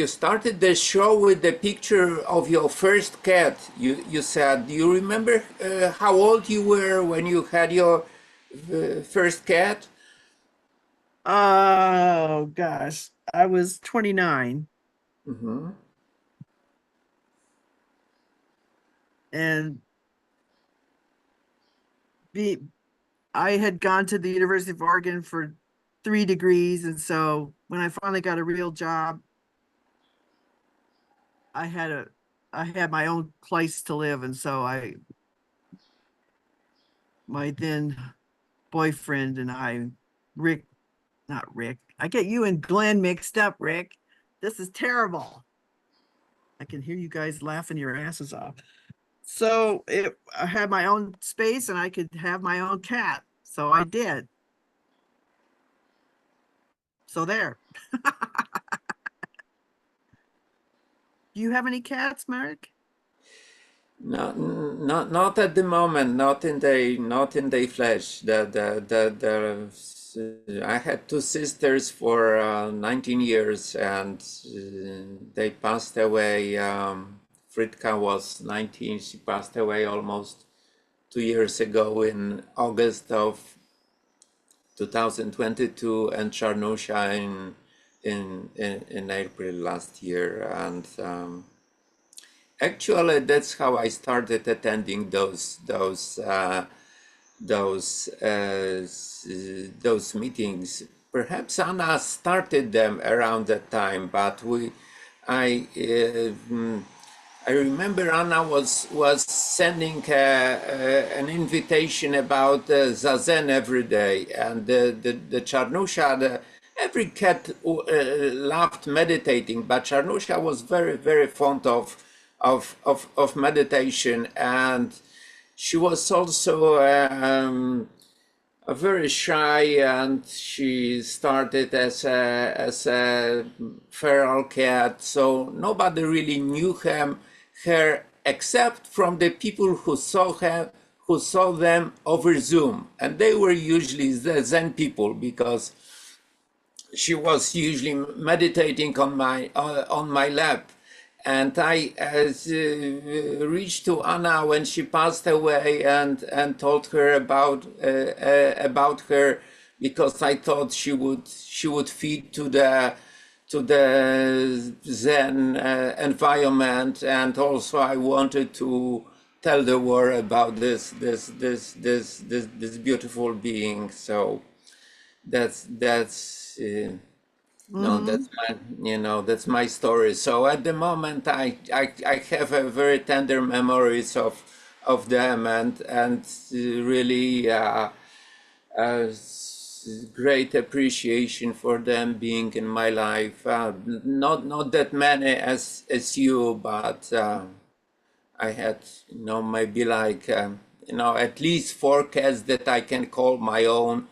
started the show with the picture of your first cat. You said, do you remember how old you were when you had your first cat? Oh gosh, I was 29. Mm-hmm. And I had gone to the University of Oregon for 3 degrees, and so when I finally got a real job, I had my own place to live, and so my then boyfriend and I, not Rick, I get you and Glenn mixed up, Rick. This is terrible. I can hear you guys laughing your asses off. So I had my own space and I could have my own cat. So I did. So there. Do you have any cats, Mark? No, not at the moment. Not in the flesh. I had two sisters for 19 years, and they passed away. Fritka was 19. She passed away almost 2 years ago in August of 2022, and Charnusha in April last year. And actually, that's how I started attending those meetings. Perhaps Anna started them around that time, but I remember Anna was sending an invitation about Zazen every day, and the Charnusha, every cat loved meditating, but Charnusha was very, very fond of meditation, and she was also very shy, and she started as a feral cat, so nobody really knew her except from the people who saw them over Zoom, and they were usually the Zen people, because she was usually meditating on my lap. And I reached to Anna when she passed away and told her about her, because I thought she would fit to the Zen environment, and also I wanted to tell the world about this beautiful being. So that's. No, that's my story. So at the moment, I have a very tender memories of them, and really great appreciation for them being in my life. Not that many as you, but I had maybe like at least 4 cats that I can call my own.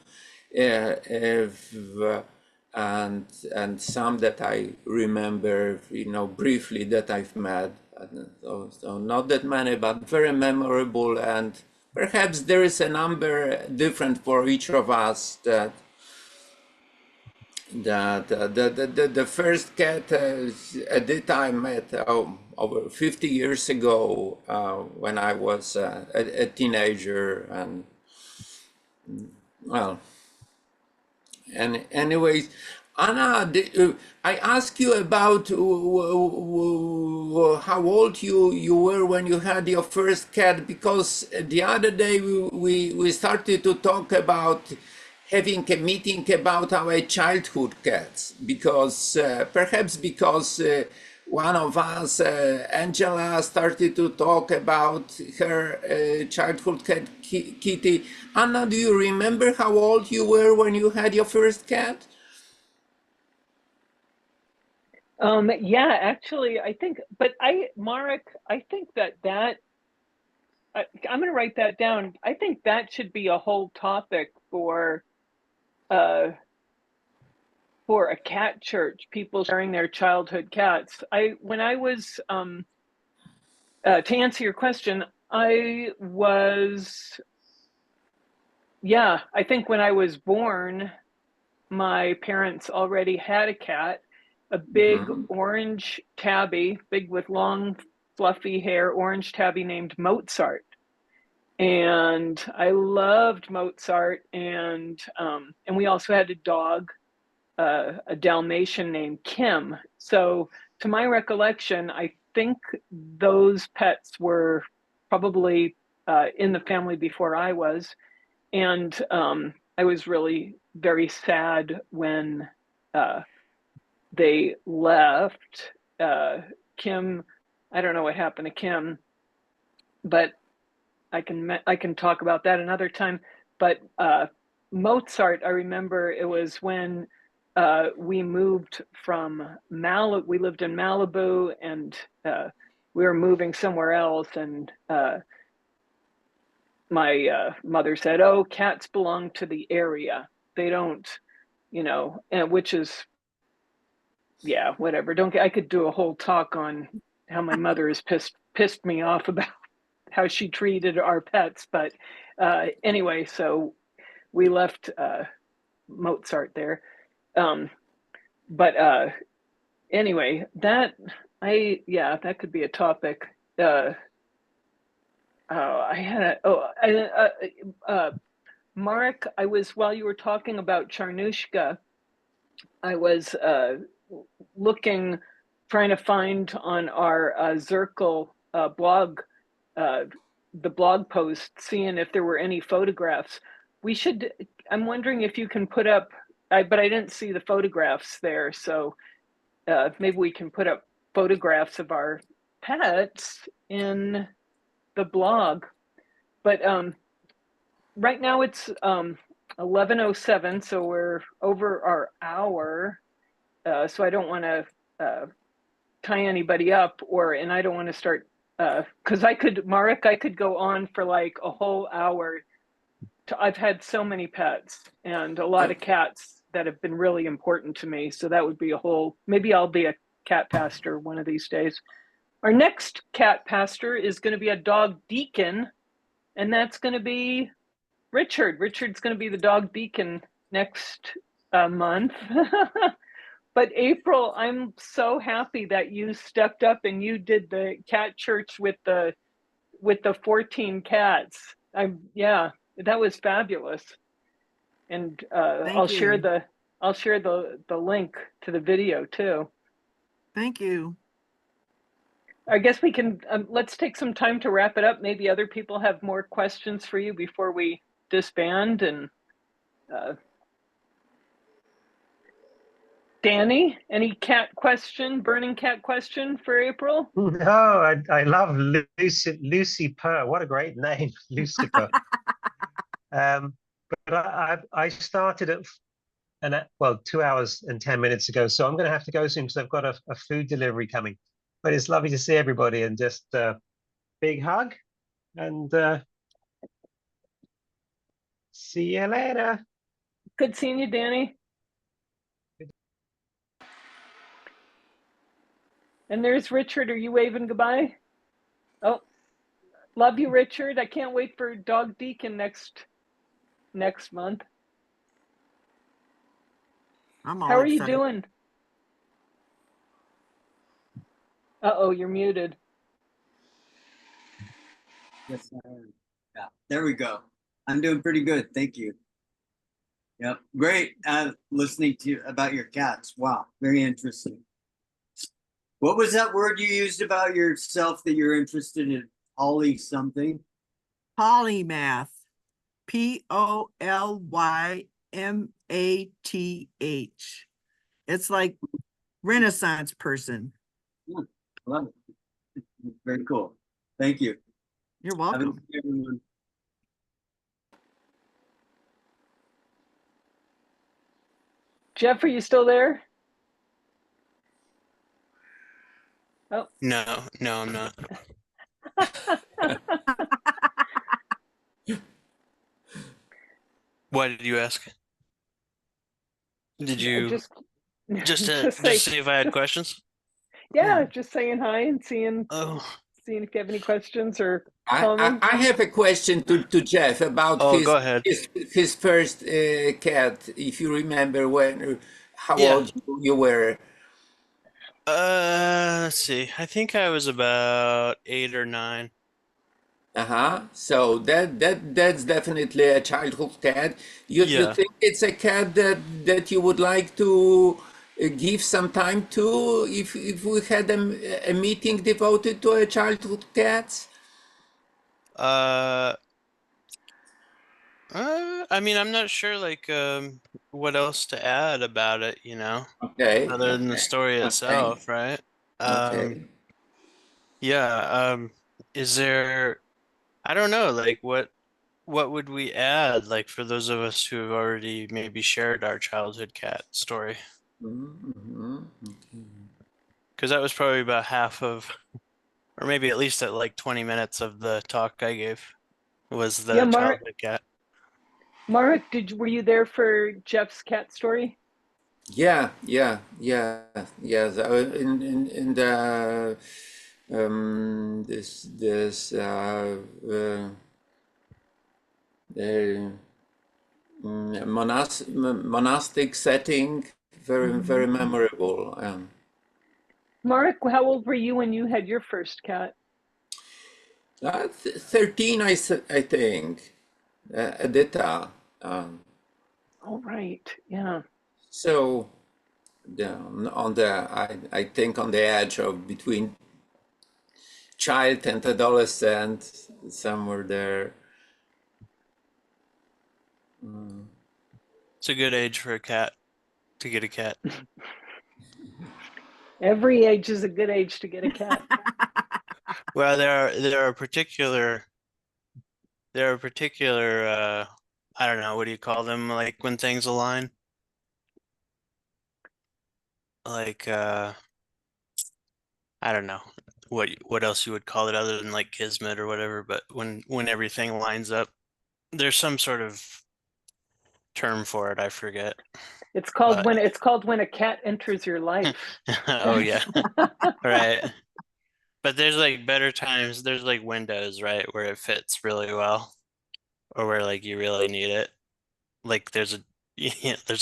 And some that I remember, briefly, that I've met. So not that many, but very memorable and perhaps there is a number different for each of us. The first cat Edith I met over 50 years ago when I was a teenager, and well, and anyways, Anna, I asked you about how old you were when you had your first cat, because the other day we started to talk about having a meeting about our childhood cats, because perhaps because one of us, Angela, started to talk about her childhood cat, Kitty. Anna, do you remember how old you were when you had your first cat? Yeah, actually, I think, but Marek, I think I'm going to write that down. I think that should be a whole topic for a cat church, people sharing their childhood cats. When I was, to answer your question, I think when I was born, my parents already had a cat, a big orange tabby, big with long, fluffy hair, orange tabby named Mozart. And I loved Mozart, and we also had a dog, a Dalmatian named Kim. So, to my recollection, I think those pets were probably in the family before I was, and I was really very sad when they left. Kim, I don't know what happened to Kim, but I can talk about that another time. But Mozart, I remember it was when we moved from Malibu. We lived in Malibu, and we were moving somewhere else, and my mother said, "Oh, cats belong to the area. They don't, and which is, yeah, whatever. Don't I could do a whole talk on how my mother has pissed me off about how she treated our pets, but anyway, so we left Mozart there. But anyway, that could be a topic. Marek, while you were talking about Charnushka, I was trying to find on our Zirkel blog, the blog post, seeing if there were any photographs. I'm wondering if you can put up, but I didn't see the photographs there, so maybe we can put up photographs of our pets in the blog. But right now it's 11:07, so we're over our hour. So I don't want to tie anybody up, and I don't want to start, because Marek, I could go on for like a whole hour. I've had so many pets and a lot of cats that have been really important to me. So that would be maybe I'll be a cat pastor one of these days. Our next cat pastor is going to be a dog deacon, and that's going to be Richard. Richard's going to be the dog deacon next month. But April, I'm so happy that you stepped up and you did the cat church with the 14 cats. That was fabulous. And I'll share the link to the video too. Thank you. I guess we can let's take some time to wrap it up. Maybe other people have more questions for you before we disband. And Danny, any burning cat question for April? No, I love Lucy Purr. What a great name, Lucifer. But I started at 2 hours and 10 minutes ago, so I'm going to have to go soon because I've got a food delivery coming. But it's lovely to see everybody, and just big hug, and see you later. Good seeing you, Danny. And there's Richard. Are you waving goodbye? Oh, Love you, Richard. I can't wait for Dog Deacon next month. I'm all How are you excited. doing? Uh-oh, you're muted. Yes, I am. Yeah, there we go. I'm doing pretty good. Thank you. Yep. Great. Listening to you about your cats. Wow. Very interesting. What was that word you used about yourself that you're interested in? Poly something? Polymath. Polymath. It's like Renaissance person. Love it. Very cool. Thank you. You're Have a welcome. good day, everyone. Jeff, are you still there? Oh, No, no, I'm not. Why did you ask? Did you just just just say, see if I had questions? yeah, just saying hi and seeing Oh, if you have any questions or I comments. have a question to Jeff about oh, go ahead. his first cat. If you remember when how Yeah. old you were. Let's see. I think I was about 8 or 9. Uh-huh. So that's definitely a childhood cat. You Yeah. think it's a cat that you would like to give some time to if we had a meeting devoted to a childhood cats? Uh, I mean, I'm not sure like what else to add about it, Okay. other than the Okay. story Okay. itself, right? Okay. Yeah, is there, I don't know, like what would we add, like for those of us who have already maybe shared our childhood cat story? Mhm. Because that was probably about half of, or maybe at least at like 20 minutes of the talk I gave was Yeah, the childhood cat. Marek, were you there for Jeff's cat story? Yeah. In the this the monastic setting, very memorable. Marek, how old were you when you had your first cat? 13, I think, Edita. Um, Oh, right. Yeah. so on the I think on the edge of between child and adolescent, somewhere there. It's a good age for a cat to get a cat. Every age is a good age to get a cat. Well, there are particular I don't know, what do you call them? Like when things align? Like I don't know what else you would call it other than like kismet or whatever, but when everything lines up, there's some sort of term for it, I forget. It's called But when a cat enters your life. oh yeah. Right. But there's like better times, there's like windows, right, where it fits really well, or where like you really need it. Like there's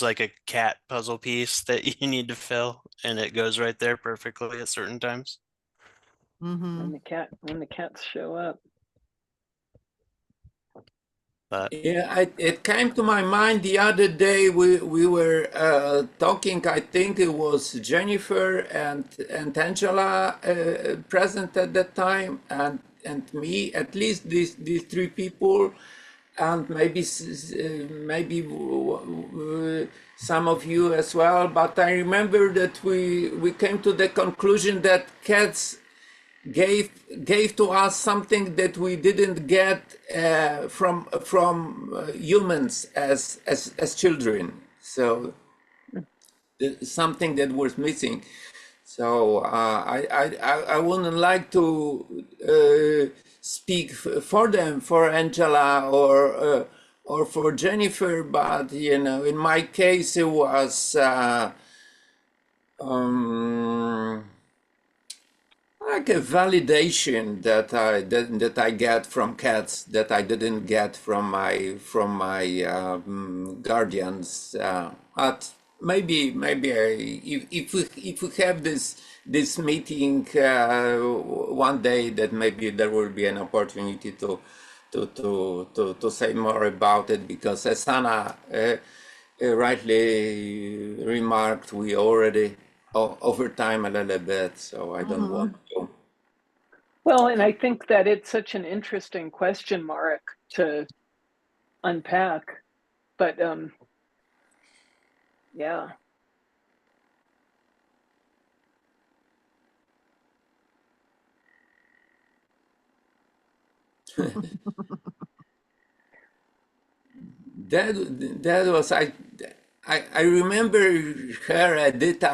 like a cat puzzle piece that you need to fill, and it goes right there perfectly at certain times. Mm-hmm. When the cats show up. But Yeah, it came to my mind the other day. We were talking. I think it was Jennifer and Angela present at that time, and me. At least these three people, and maybe some of you as well. But I remember that we came to the conclusion that cats gave to us something that we didn't get from humans as children. So something that was missing. So I wouldn't like to speak for them, for Angela or for Jennifer, but in my case it was. like a validation that I get from cats that I didn't get from my guardians. But maybe if we have this meeting one day, that maybe there will be an opportunity to say more about it, because as Anna rightly remarked, we already over time a little bit, so I don't want to. Well, and I think that it's such an interesting question, Marek, to unpack. But yeah. That was I remember her, Edita,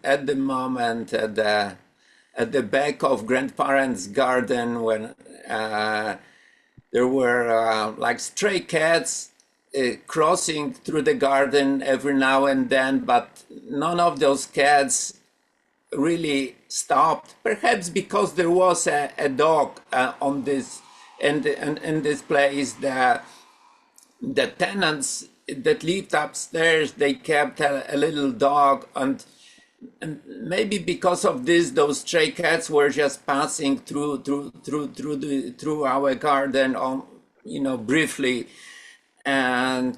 at the moment at the back of grandparents' garden, when there were like stray cats crossing through the garden every now and then, but none of those cats really stopped. Perhaps because there was a dog on this in this place. The tenants that lived upstairs, they kept a little dog, and maybe because of this, those stray cats were just passing through our garden, on, briefly, and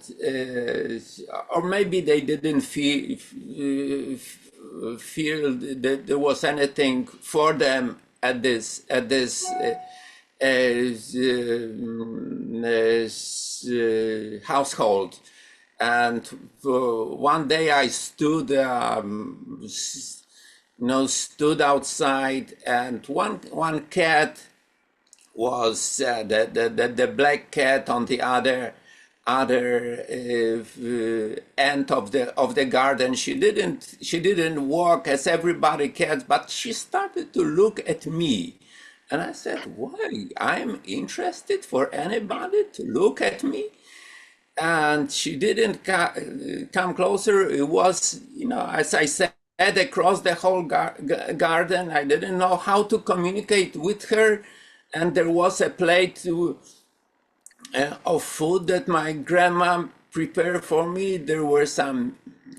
or maybe they didn't feel that there was anything for them at this household. And one day I stood outside, and one cat was the black cat on the other end of the garden. She didn't walk as everybody cats, but she started to look at me. And I said, why? I'm interested for anybody to look at me? And she didn't come closer. It was, as I said, across the whole garden. I didn't know how to communicate with her. And there was a plate of food that my grandma prepared for me. There were some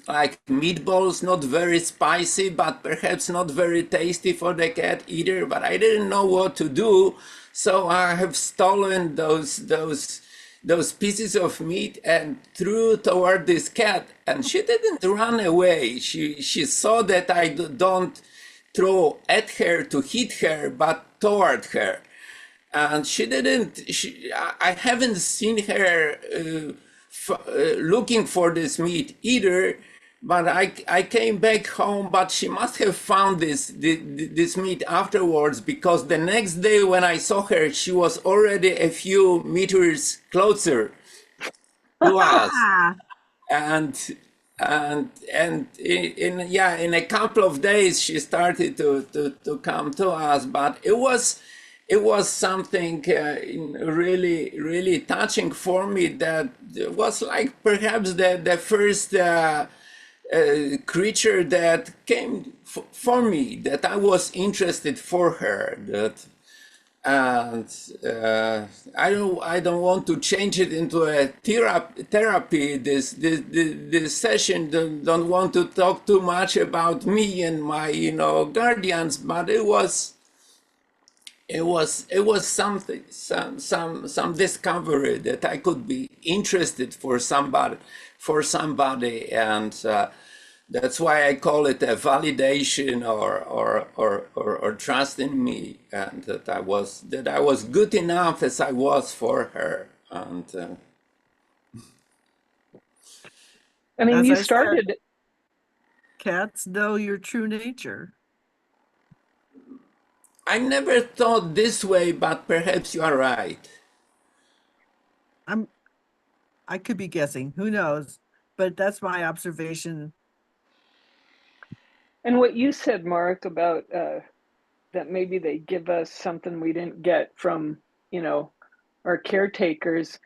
like meatballs, not very spicy, but perhaps not very tasty for the cat either. But I didn't know what to do, so I have stolen those pieces of meat and threw toward this cat. And she didn't run away. She saw that I don't throw at her to hit her, but toward her. And she didn't. I haven't seen her looking for this meat either. But I came back home. But she must have found this meat afterwards, because the next day when I saw her, she was already a few meters closer to us. And in a couple of days she started to come to us. But it was something really, really touching for me. That was like perhaps the first creature that came for me, that I was interested for her. And I don't want to change it into a therapy. This session. Don't want to talk too much about me and my guardians, but it was something, some discovery that I could be interested for somebody, and that's why I call it a validation or trust in me, and that I was good enough as I was for her. And I mean, As you I said, started. cats know your true nature. I never thought this way, but perhaps you are right. I could be guessing, who knows? But that's my observation. And what you said, Mark, about that maybe they give us something we didn't get from, our caretakers,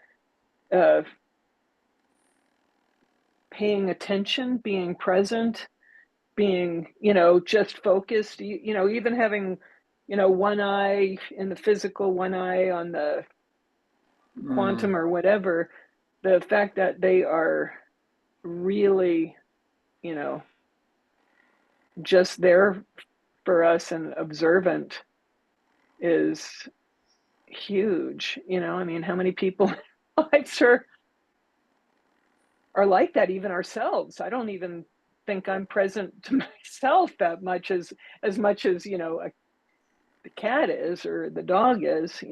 paying attention, being present, being, just focused, even having, one eye in the physical, one eye on the quantum or whatever, the fact that they are really, just there for us and observant is huge. I mean, how many people lives are like that, even ourselves? I don't even think I'm present to myself that much as much as, the cat is or the dog is,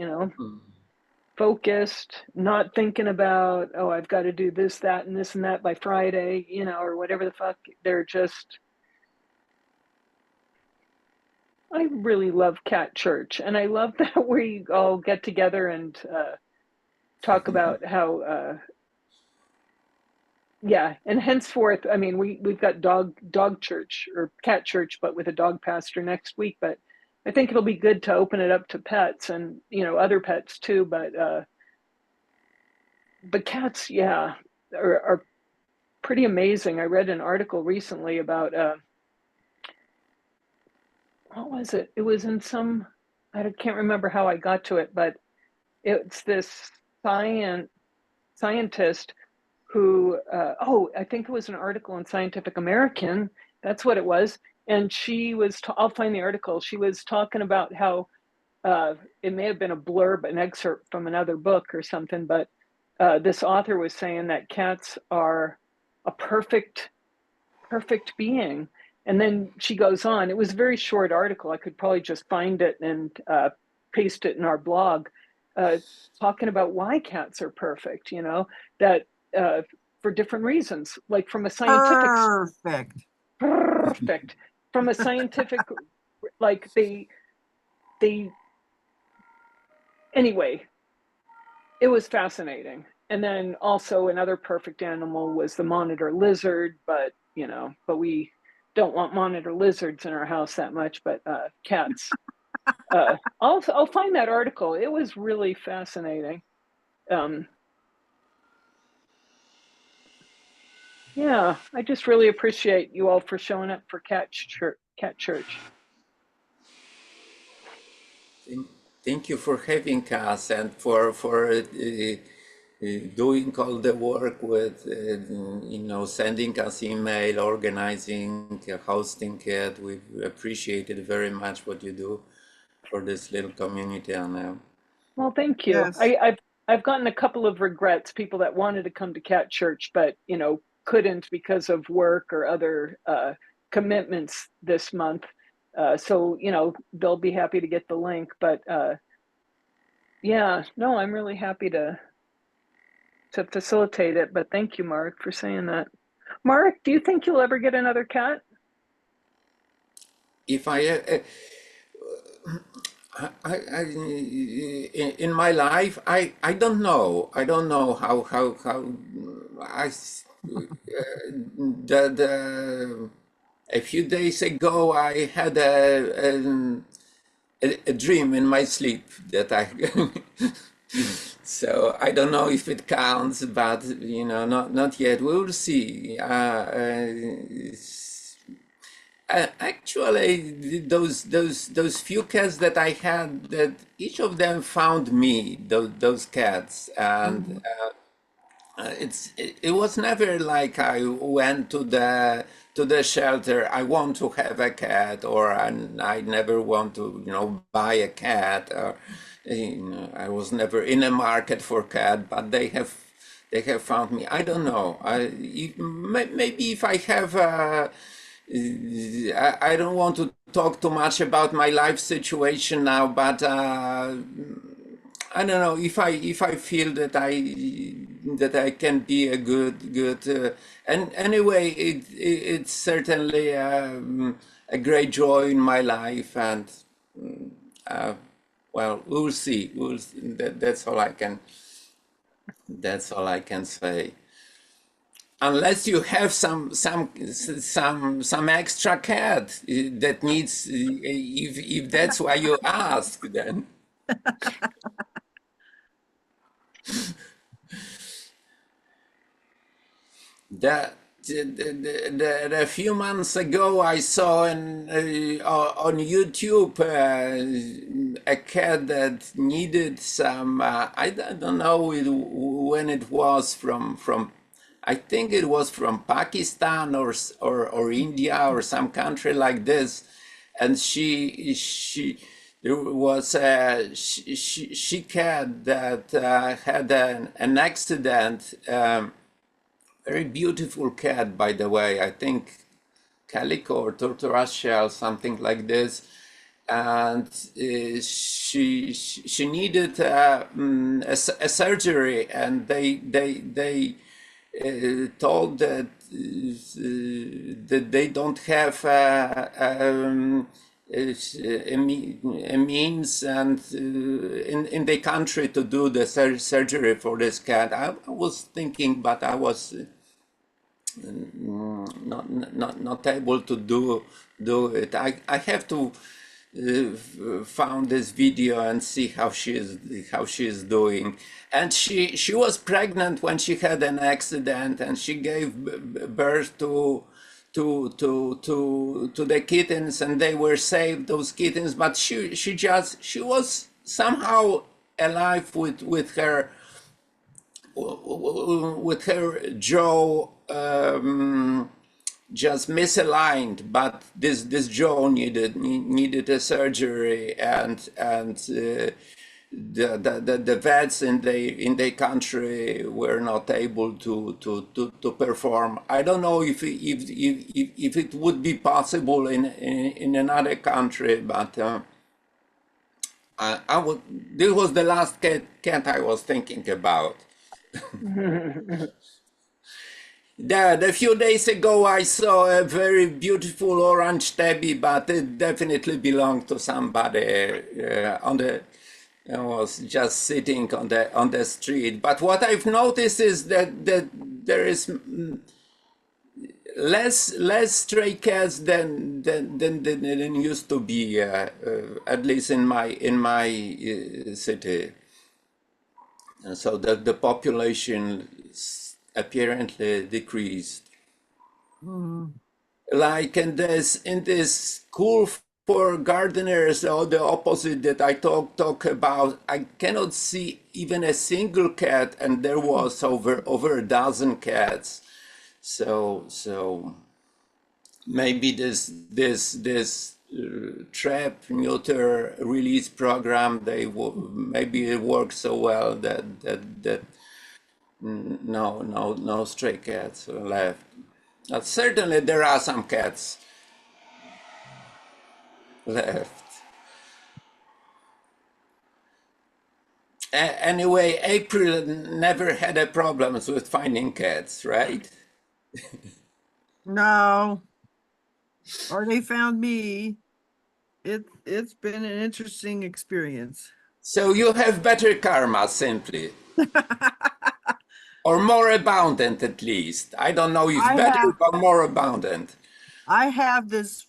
focused, not thinking about, oh, I've got to do this, that, and this and that by Friday, or whatever the fuck. They're just, I really love Cat Church, and I love that we all get together and talk about how, yeah, and henceforth, I mean, we've got dog church or cat church, but with a dog pastor next week. But I think it'll be good to open it up to pets and other pets too. But cats, yeah, are pretty amazing. I read an article recently about what was it? It was in some, I can't remember how I got to it, but it's this scientist who, I think it was an article in Scientific American. That's what it was. And she was, I'll find the article. She was talking about how it may have been a blurb, an excerpt from another book or something, but this author was saying that cats are a perfect being. And then she goes on. It was a very short article. I could probably just find it and paste it in our blog, talking about why cats are perfect, that for different reasons, like from a scientific perfect from a scientific, like they anyway, it was fascinating. And then also another perfect animal was the monitor lizard, but we don't want monitor lizards in our house that much, but cats. I'll find that article. It was really fascinating. Yeah, I just really appreciate you all for showing up for Cat Church. Thank you for having us and for doing all the work with sending us email, organizing, hosting it. We appreciated very much what you do for this little community, Anna. Well, thank you. Yes. I've gotten a couple of regrets, people that wanted to come to Cat Church, but couldn't because of work or other commitments this month. So they'll be happy to get the link. But yeah, no, I'm really happy to facilitate it. But thank you, Mark, for saying that. Mark, do you think you'll ever get another cat? If in my life, I don't know. I don't know how a few days ago I had a dream in my sleep that I so I don't know if it counts, but not yet. We'll see. Actually, those few cats that I had, that each of them found me. Those cats, and it was never like I went to the shelter. I want to have a cat, or I never want to buy a cat, or I was never in a market for cat, but they have found me. I don't know. Maybe if I have. I don't want to talk too much about my life situation now, but I don't know if I feel that I can be a good and anyway it's certainly a great joy in my life, and well, we'll see. That's all I can say. Unless you have some extra cat that needs, if that's why you ask, then. a few months ago, I saw on YouTube a cat that needed some. I don't know when it was from. I think it was from Pakistan or India or some country like this, and she there was a she cat that had an accident. Very beautiful cat, by the way. I think calico or tortoise something like this. And she needed a surgery, and they told that they don't have a means and in the country to do the surgery for this cat. I was thinking, but I was not able to do it. I have to found this video and see how she is doing. And she was pregnant when she had an accident, and she gave birth to the kittens, and they were saved, those kittens. But she was somehow alive with her jaw just misaligned, but this jaw needed a surgery, and the vets in the country were not able to perform. I don't know if it would be possible in another country, but I would. This was the last cat I was thinking about. A few days ago, I saw a very beautiful orange tabby, but it definitely belonged to somebody I was just sitting on the street. But what I've noticed is that there is less stray cats than used to be, at least in my city. And so the population apparently decreased. Like in this school for gardeners, or the opposite that I talk about, I cannot see even a single cat, and there was over a dozen cats. So maybe this trap neuter release program, maybe it works so well that no stray cats are left. But certainly there are some cats left. Anyway, April never had a problems with finding cats, right? No, or they found me. It's been an interesting experience. So you have better karma, simply. Or more abundant, at least. I don't know if better, but more abundant. I have this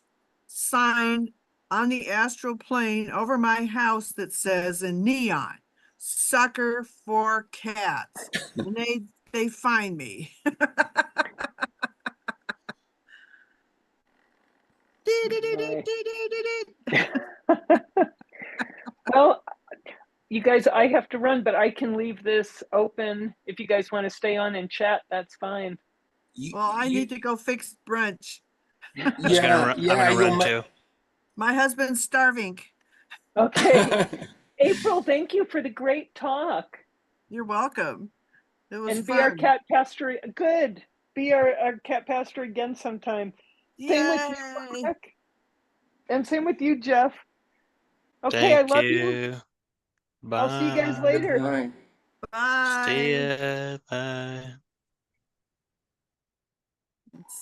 sign on the astral plane over my house that says in neon, "Sucker for cats." And they find me. Well, you guys, I have to run, but I can leave this open. If you guys want to stay on and chat, that's fine. Well, I need to go fix brunch. I'm gonna run too. My husband's starving. Okay. April, thank you for the great talk. You're welcome. It was And fun. be our cat pastor. Good. Be our cat pastor again sometime. Same with you, Rick. And same with you, Jeff. Okay, Thank I love you. Bye. I'll see you guys later. Bye. Bye. See ya. Bye.